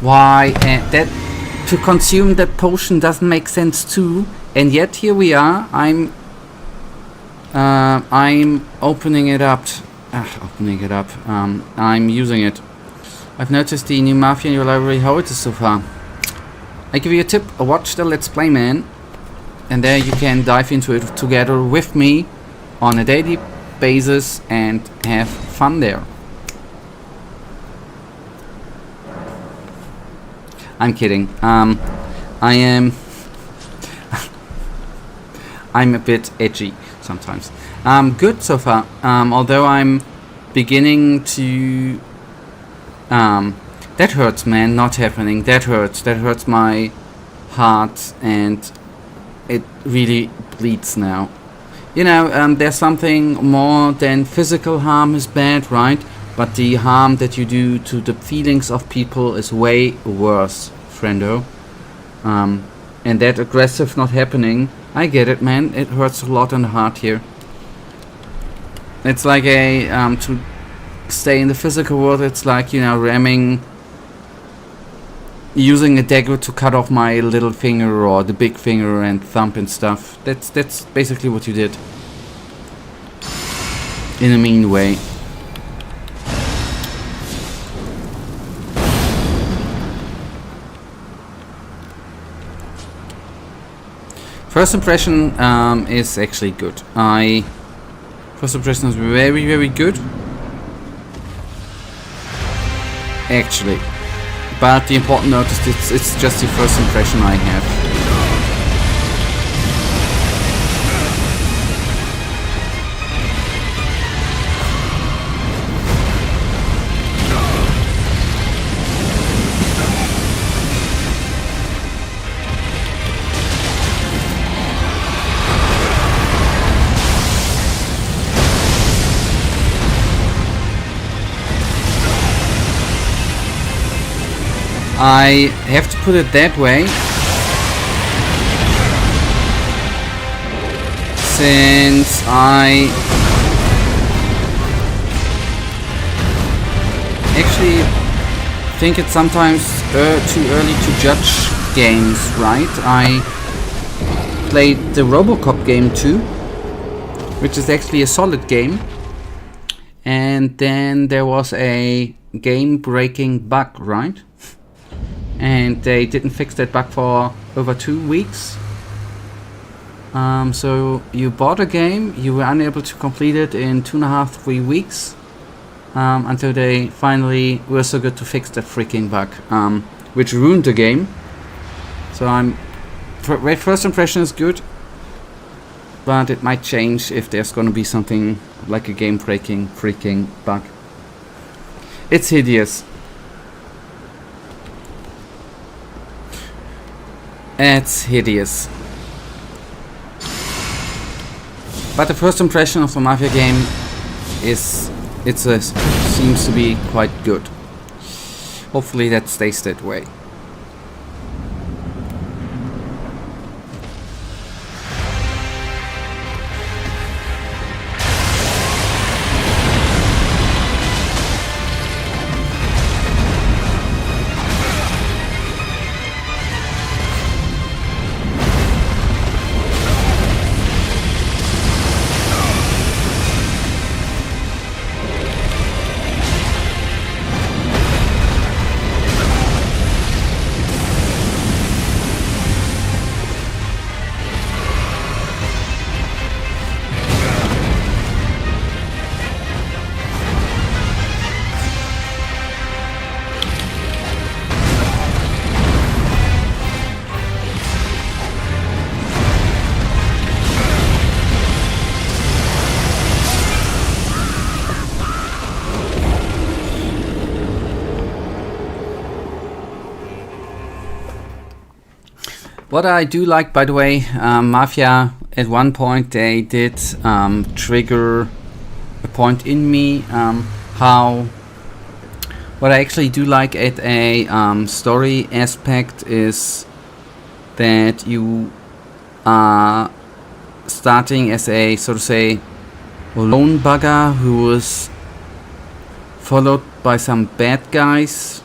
Why that to consume that potion doesn't make sense too, and yet here we are. I'm opening it up. I'm using it. I've noticed the new Mafia in your library. How it is so far? I give you a tip: watch the Let's Play, man, and there you can dive into it together with me on a daily basis and have fun there. I'm kidding. I am. I'm a bit edgy sometimes. Good so far. Although I'm beginning to. That hurts, man. Not happening. That hurts. That hurts my heart, and it really bleeds now. You know, there's something more than physical harm is bad, right? But the harm that you do to the feelings of people is way worse, friendo. And that aggressive not happening, I get it, man. It hurts a lot in the heart here. It's like to stay in the physical world, it's like, you know, using a dagger to cut off my little finger or the big finger and thumb and stuff. That's basically what you did. In a mean way. First impression is actually good. First impression is very, very good. Actually. But the important note is it's just the first impression I have. I have to put it that way, since I actually think it's sometimes too early to judge games, right? I played the RoboCop game too, which is actually a solid game, and then there was a game-breaking bug, right? And they didn't fix that bug for over 2 weeks. So you bought a game, you were unable to complete it in 2.5-3 weeks, until they finally were so good to fix that freaking bug, which ruined the game. So first impression is good, but it might change if there's gonna be something like a game-breaking freaking bug. It's hideous. It's hideous. But the first impression of the Mafia game seems to be quite good. Hopefully that stays that way. What I do like, by the way, Mafia, at one point they did trigger a point in me, what I actually do like at a story aspect is that you are starting as a, so to say, lone bugger who was followed by some bad guys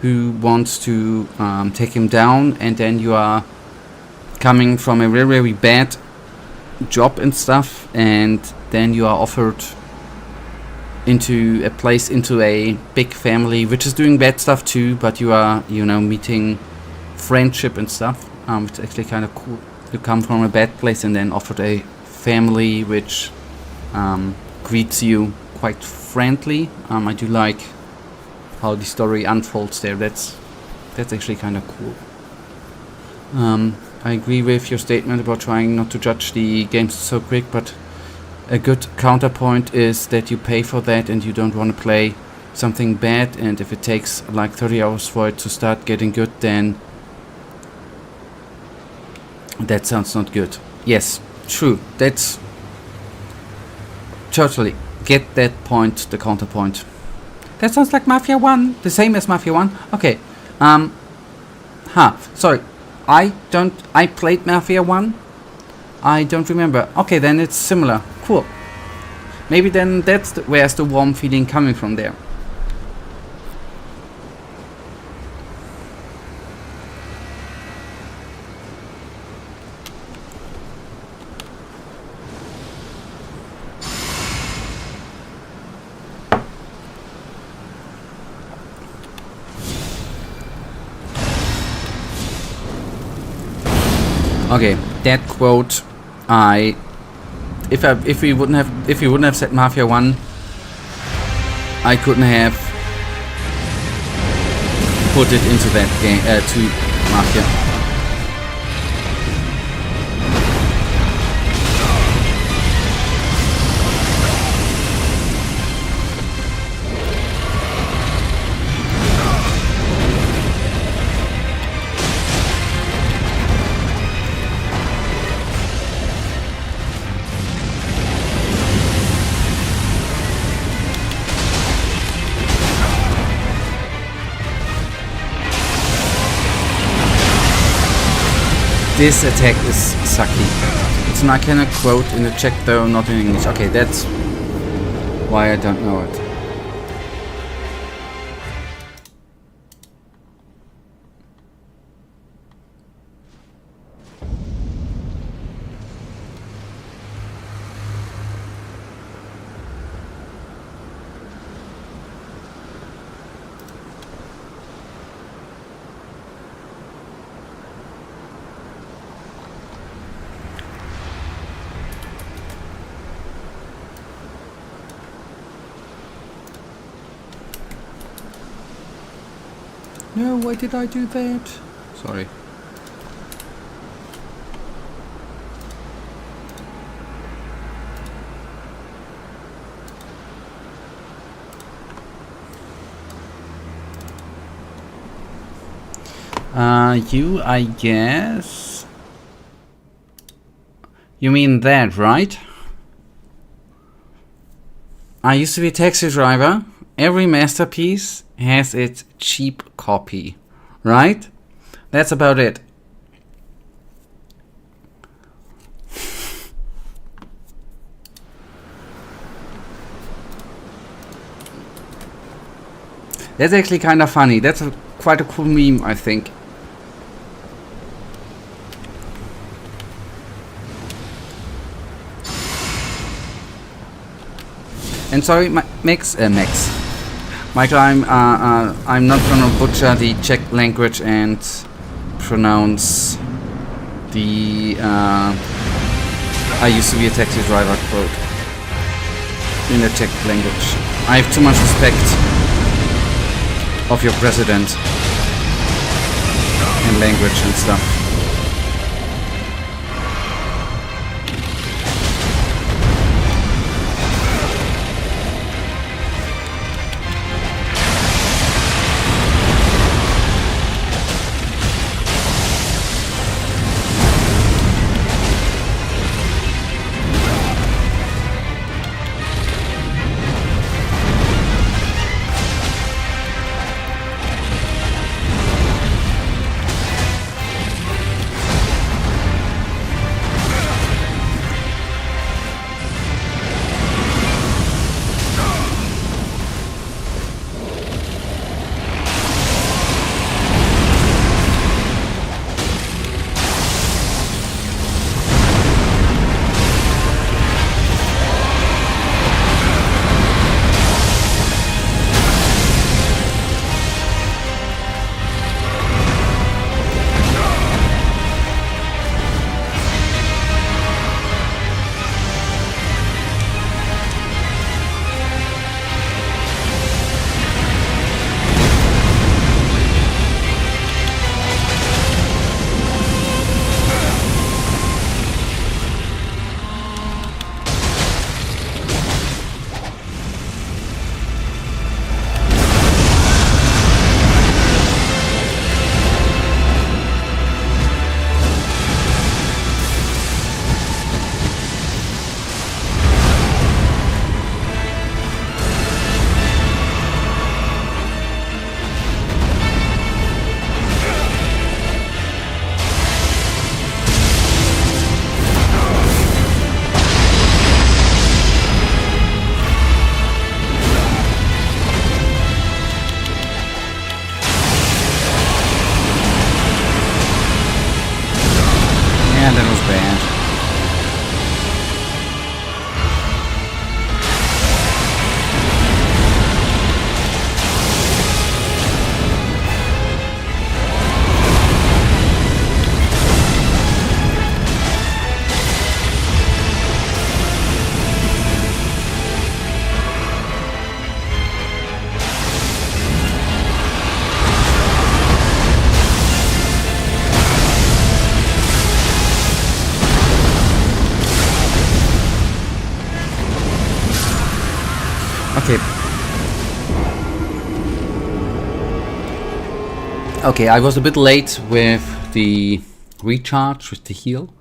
who wants to take him down, and then you are coming from a very, very bad job and stuff, and then you are offered into a place, into a big family which is doing bad stuff too, but you are, meeting friendship and stuff. It's actually kind of cool. You come from a bad place and then offered a family which greets you quite friendly. I do like how the story unfolds there. That's actually kind of cool. I agree with your statement about trying not to judge the games so quick, but a good counterpoint is that you pay for that and you don't want to play something bad, and if it takes like 30 hours for it to start getting good, then that sounds not good. Yes, true. That's totally get that point, the counterpoint. That sounds like Mafia 1, the same as Mafia 1. Okay. Sorry. I played Mafia 1. I don't remember. Okay, then it's similar. Cool. Maybe then where's the warm feeling coming from there. Okay, that quote, if we wouldn't have said Mafia 1, I couldn't have put it into that game, to Mafia. This attack is sucky. It's an arcana quote in the Czech though, not in English. Okay, that's why I don't know it. No, why did I do that? Sorry. You, I guess. You mean that, right? I used to be a taxi driver. Every masterpiece has its cheap copy, right? That's about it. That's actually kind of funny. That's quite a cool meme, I think. And sorry, Michael, I'm not gonna butcher the Czech language and pronounce the I used to be a taxi driver quote in the Czech language. I have too much respect of your president and language and stuff. Okay. Okay, I was a bit late with the recharge, with the heal.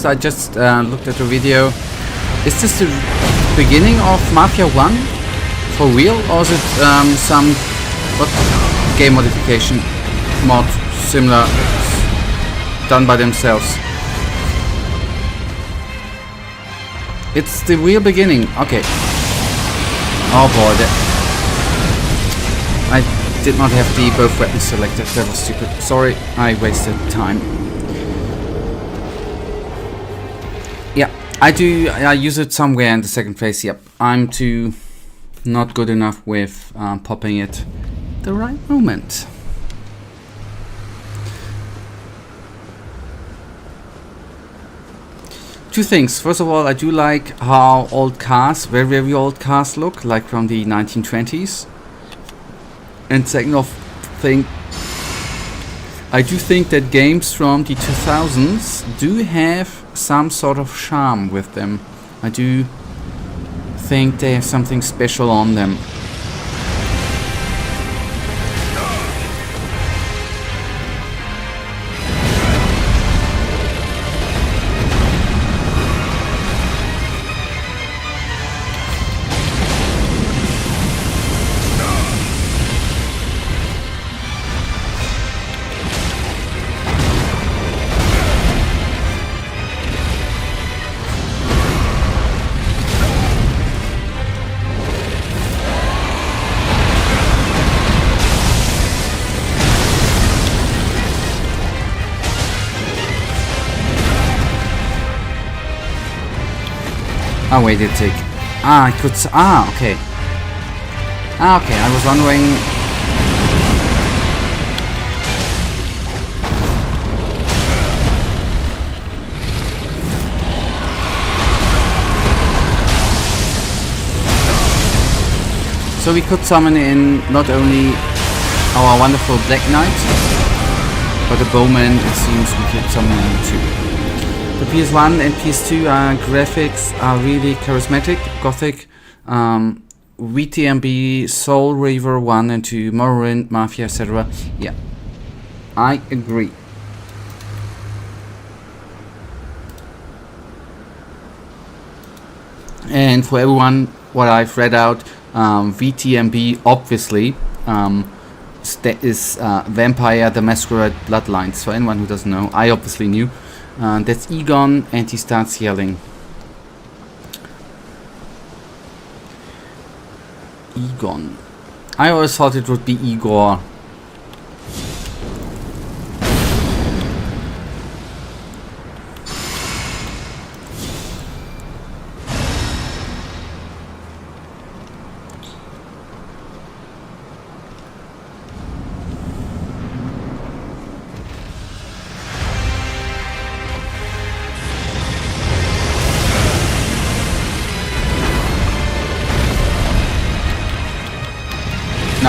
I just looked at a video. Is this the beginning of Mafia 1 for real, or is it some game modification mod similar done by themselves? It's the real beginning. Okay. Oh boy, I did not have the both weapons selected. That was stupid. Sorry, I wasted time. Yeah, I use it somewhere in the second phase. Yep, I'm too not good enough with popping it the right moment. Two things. First of all, I do like how old cars, very old cars look, like from the 1920s. And second of thing, I do think that games from the 2000s do have some sort of charm with them. I do think they have something special on them. Oh wait, it take. I could. Okay. Okay, I was wondering. So we could summon in not only our wonderful Black Knight, but a Bowman. It seems we could summon in too. The PS1 and PS2 graphics are really charismatic, gothic. VTMB, Soul Reaver 1 and 2, Morrowind, Mafia, etc. Yeah, I agree. And for everyone, what I've read out, VTMB obviously is Vampire the Masquerade Bloodlines. For anyone who doesn't know, I obviously knew. That's Egon, and he starts yelling. Egon. I always thought it would be Igor.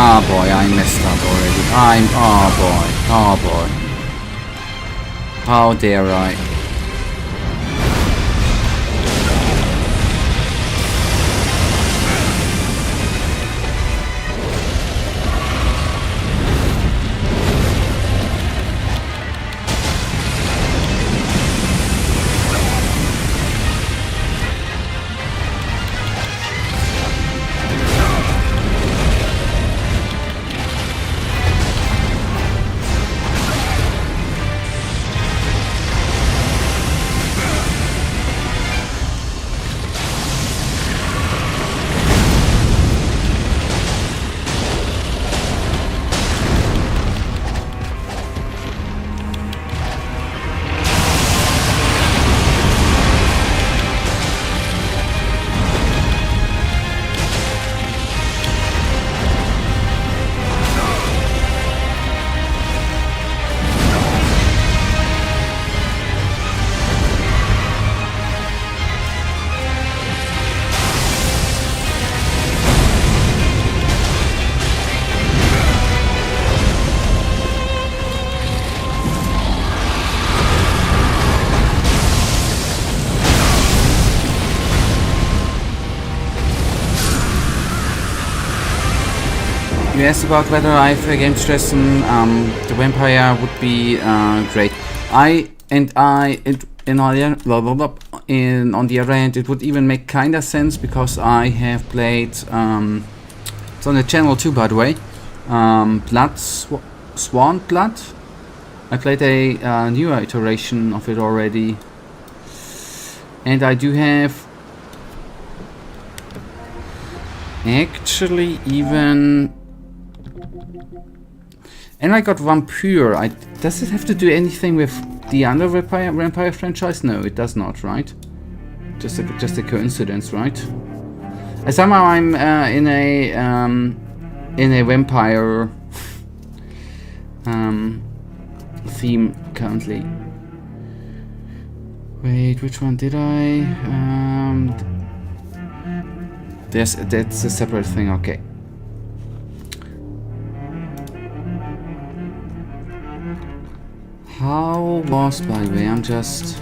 Ah boy, I messed up already. Oh boy. How dare I? You asked about whether I have a game suggestion. The vampire would be great. On the other hand, it would even make kinda sense because I have played. It's on the channel too, by the way. Swan Blood. I played a newer iteration of it already, and I do have actually even. And I got Vampire. Does it have to do anything with the other vampire franchise? No, it does not, right? Just a coincidence, right? And somehow I'm in a vampire theme currently. Wait, which one did I? That's a separate thing. Okay. How was, by the way, I'm just...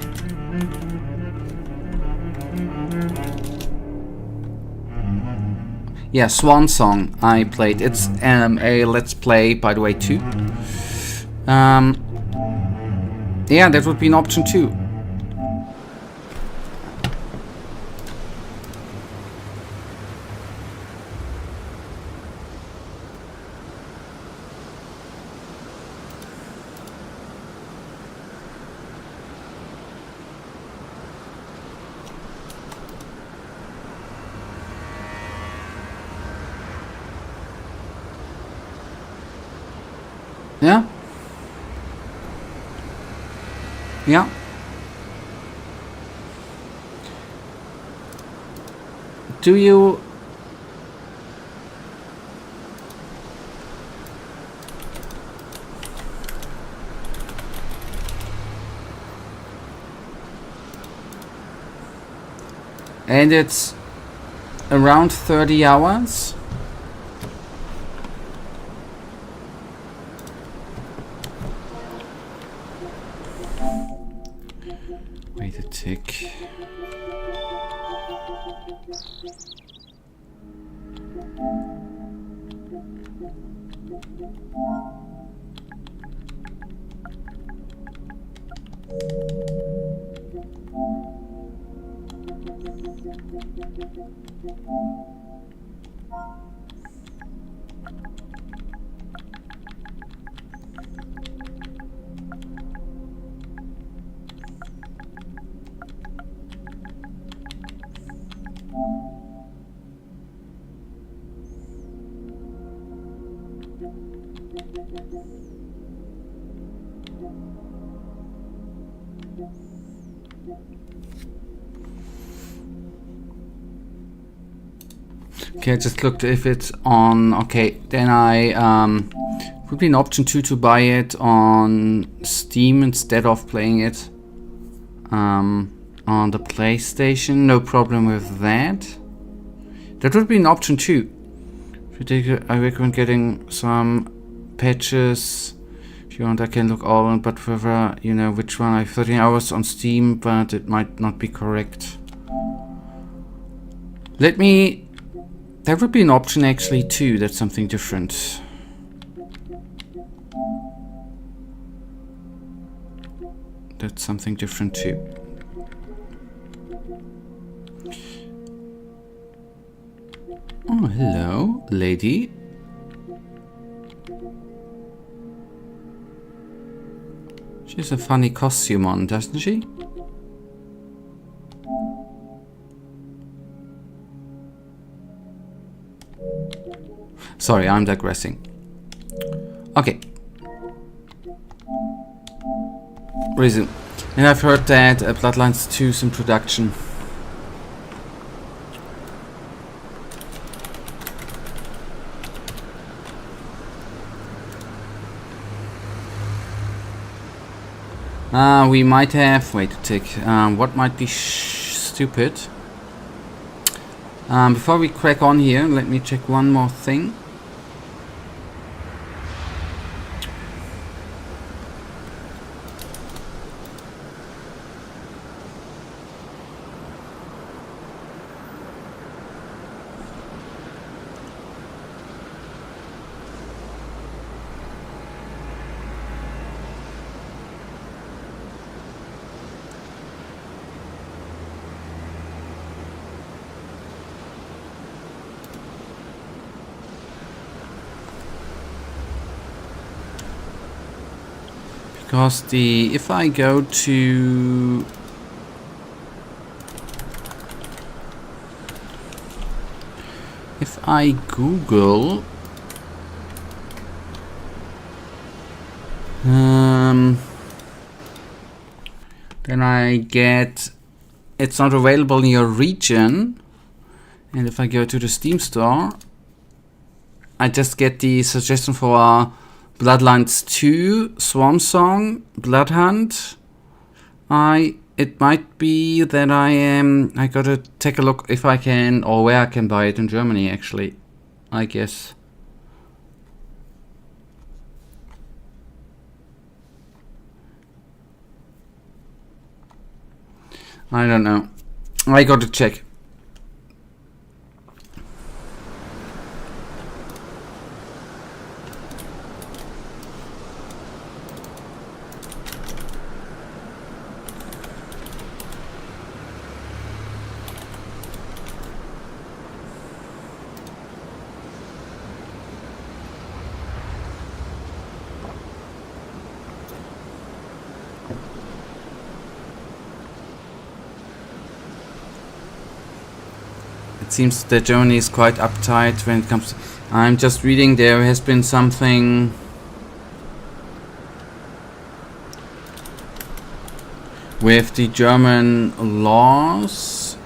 Yeah, Swan Song I played. It's a Let's Play, by the way, too. Yeah, that would be an option too. Yeah? Yeah. Do you... And it's around 30 hours? Wait a tick. Okay, I just looked if it's on. Okay, then would be an option too to buy it on Steam instead of playing it on the PlayStation. No problem with that. That would be an option too. I recommend getting some patches. If you want, I can look all on, but whether you know which one. I have 13 hours on Steam, but it might not be correct. Let me. That would be an option actually too. That's something different. That's something different too. Oh, hello, lady. She has a funny costume on, doesn't she? Sorry, I'm digressing. Okay. Reason. And I've heard that Bloodlines 2's introduction. We might have... Wait a tick. What might be stupid? Before we crack on here, let me check one more thing. Because if I go to... If I Google... then I get... It's not available in your region. And if I go to the Steam store, I just get the suggestion for Bloodlines 2, Swan Song, Bloodhunt. It might be that I gotta take a look if I can, or where I can buy it in Germany, actually, I guess. I don't know. I gotta check. It seems that Germany is quite uptight when it comes to... I'm just reading, there has been something... with the German laws.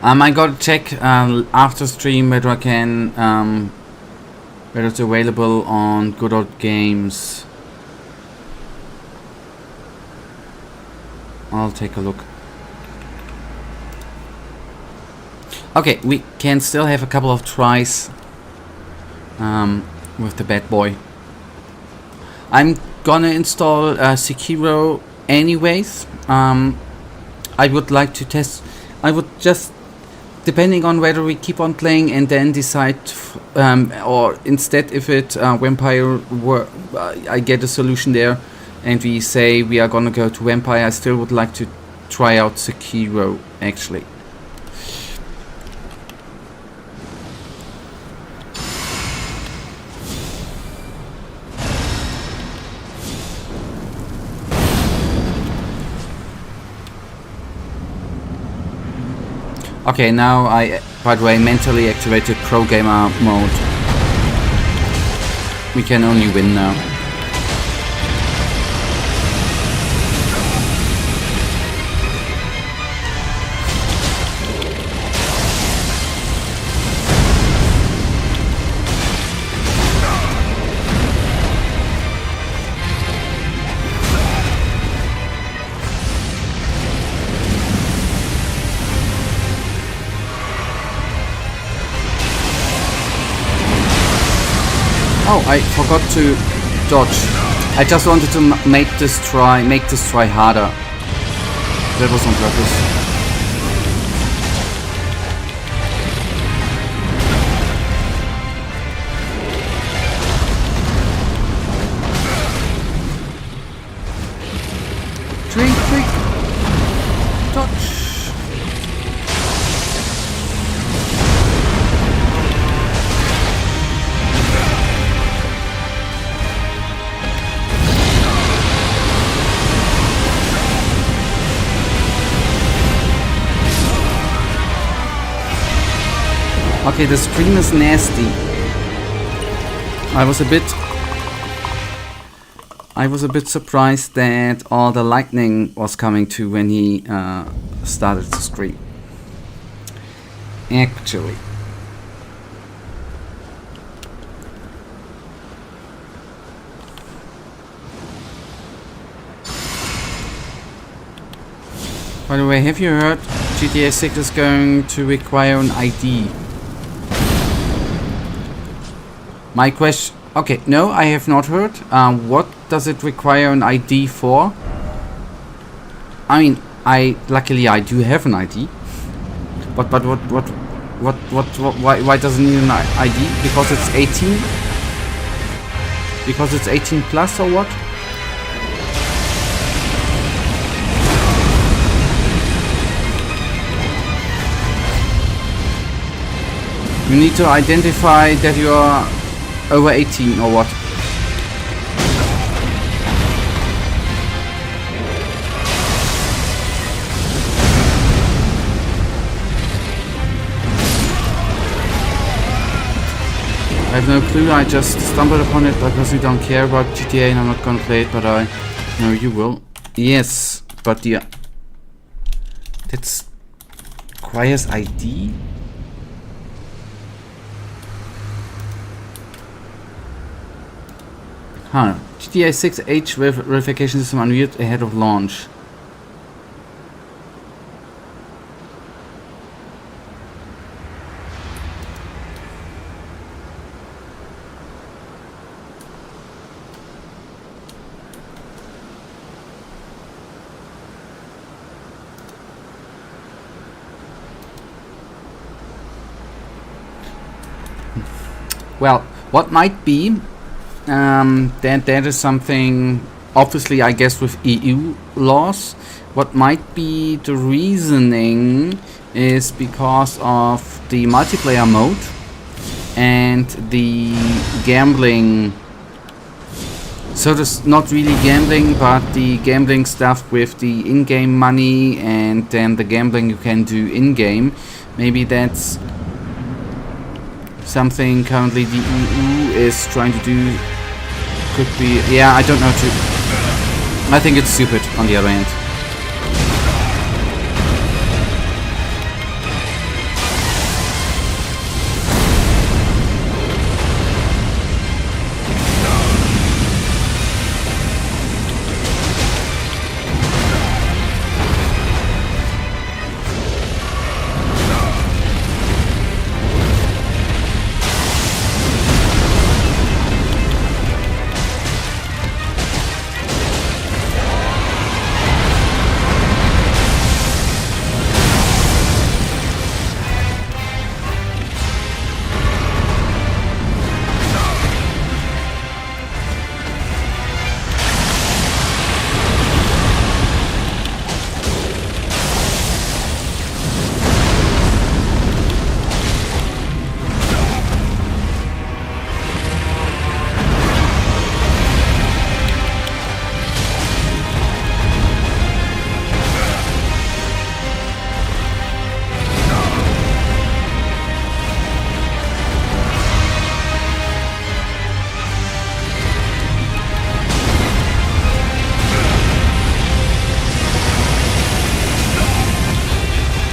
I gotta check after stream whether I can... whether it's available on Good Old Games. I'll take a look. Okay, we can still have a couple of tries with the bad boy. I'm gonna install Sekiro anyways. I would like to test. I would just, depending on whether we keep on playing and then decide, or instead if it Vampire I get a solution there. And we say we are gonna go to Vampire, I still would like to try out Sekiro, actually. Okay, now I, by the way, mentally activated Pro Gamer mode. We can only win now. Oh, I forgot to dodge. I just wanted to make this try harder. That was on purpose. Drink, dodge. Okay, the screen is nasty. I was a bit surprised that all the lightning was coming to when he started to scream. Actually. By the way, have you heard GTA 6 is going to require an ID? My question... Okay, no, I have not heard. What does it require an ID for? I mean, luckily I do have an ID. But why does it need an ID? Because it's 18? Because it's 18 plus or what? You need to identify that you are over 18 or what? I have no clue, I just stumbled upon it because we don't care about GTA and I'm not gonna play it, but I know you will. Yes, but yeah. That requires ID? Huh. GTA 6 age verification system unveiled ahead of launch. Well, what might be that is something, obviously, I guess, with EU laws. What might be the reasoning is because of the multiplayer mode and the gambling. So there's not really gambling, but the gambling stuff with the in-game money and then the gambling you can do in-game. Maybe that's something currently the EU is trying to do. Could be, yeah, I don't know too. I think it's stupid on the other hand.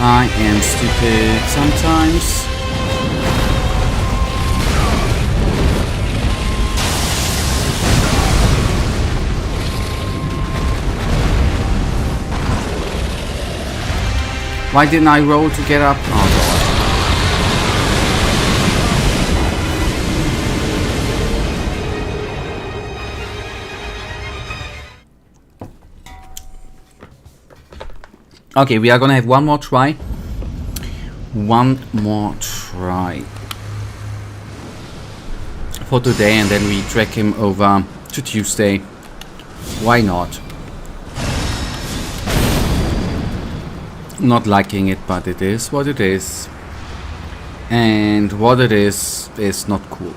I am stupid sometimes. Why didn't I roll to get up? Oh god. Okay, we are gonna have one more try. One more try for today, and then we drag him over to Tuesday. Why not? Not liking it, but it is what it is. And what it is not cool.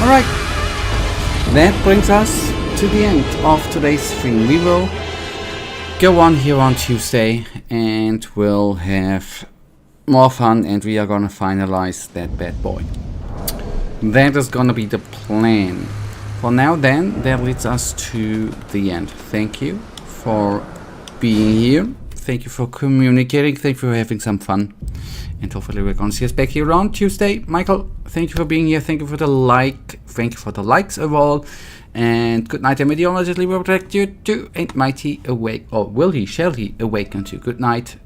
Alright, that brings us to the end of today's stream. We will go on here on Tuesday and we'll have more fun, and we are gonna finalize that bad boy. That is gonna be the plan. For now then, that leads us to the end. Thank you for being here. Thank you for communicating. Thank you for having some fun. And hopefully we're gonna see us back here on Tuesday. Michael, thank you for being here. Thank you for the like. Thank you for the likes overall. And good night, and may the honor will protect you to a mighty awake, or will he, shall he awaken to good night.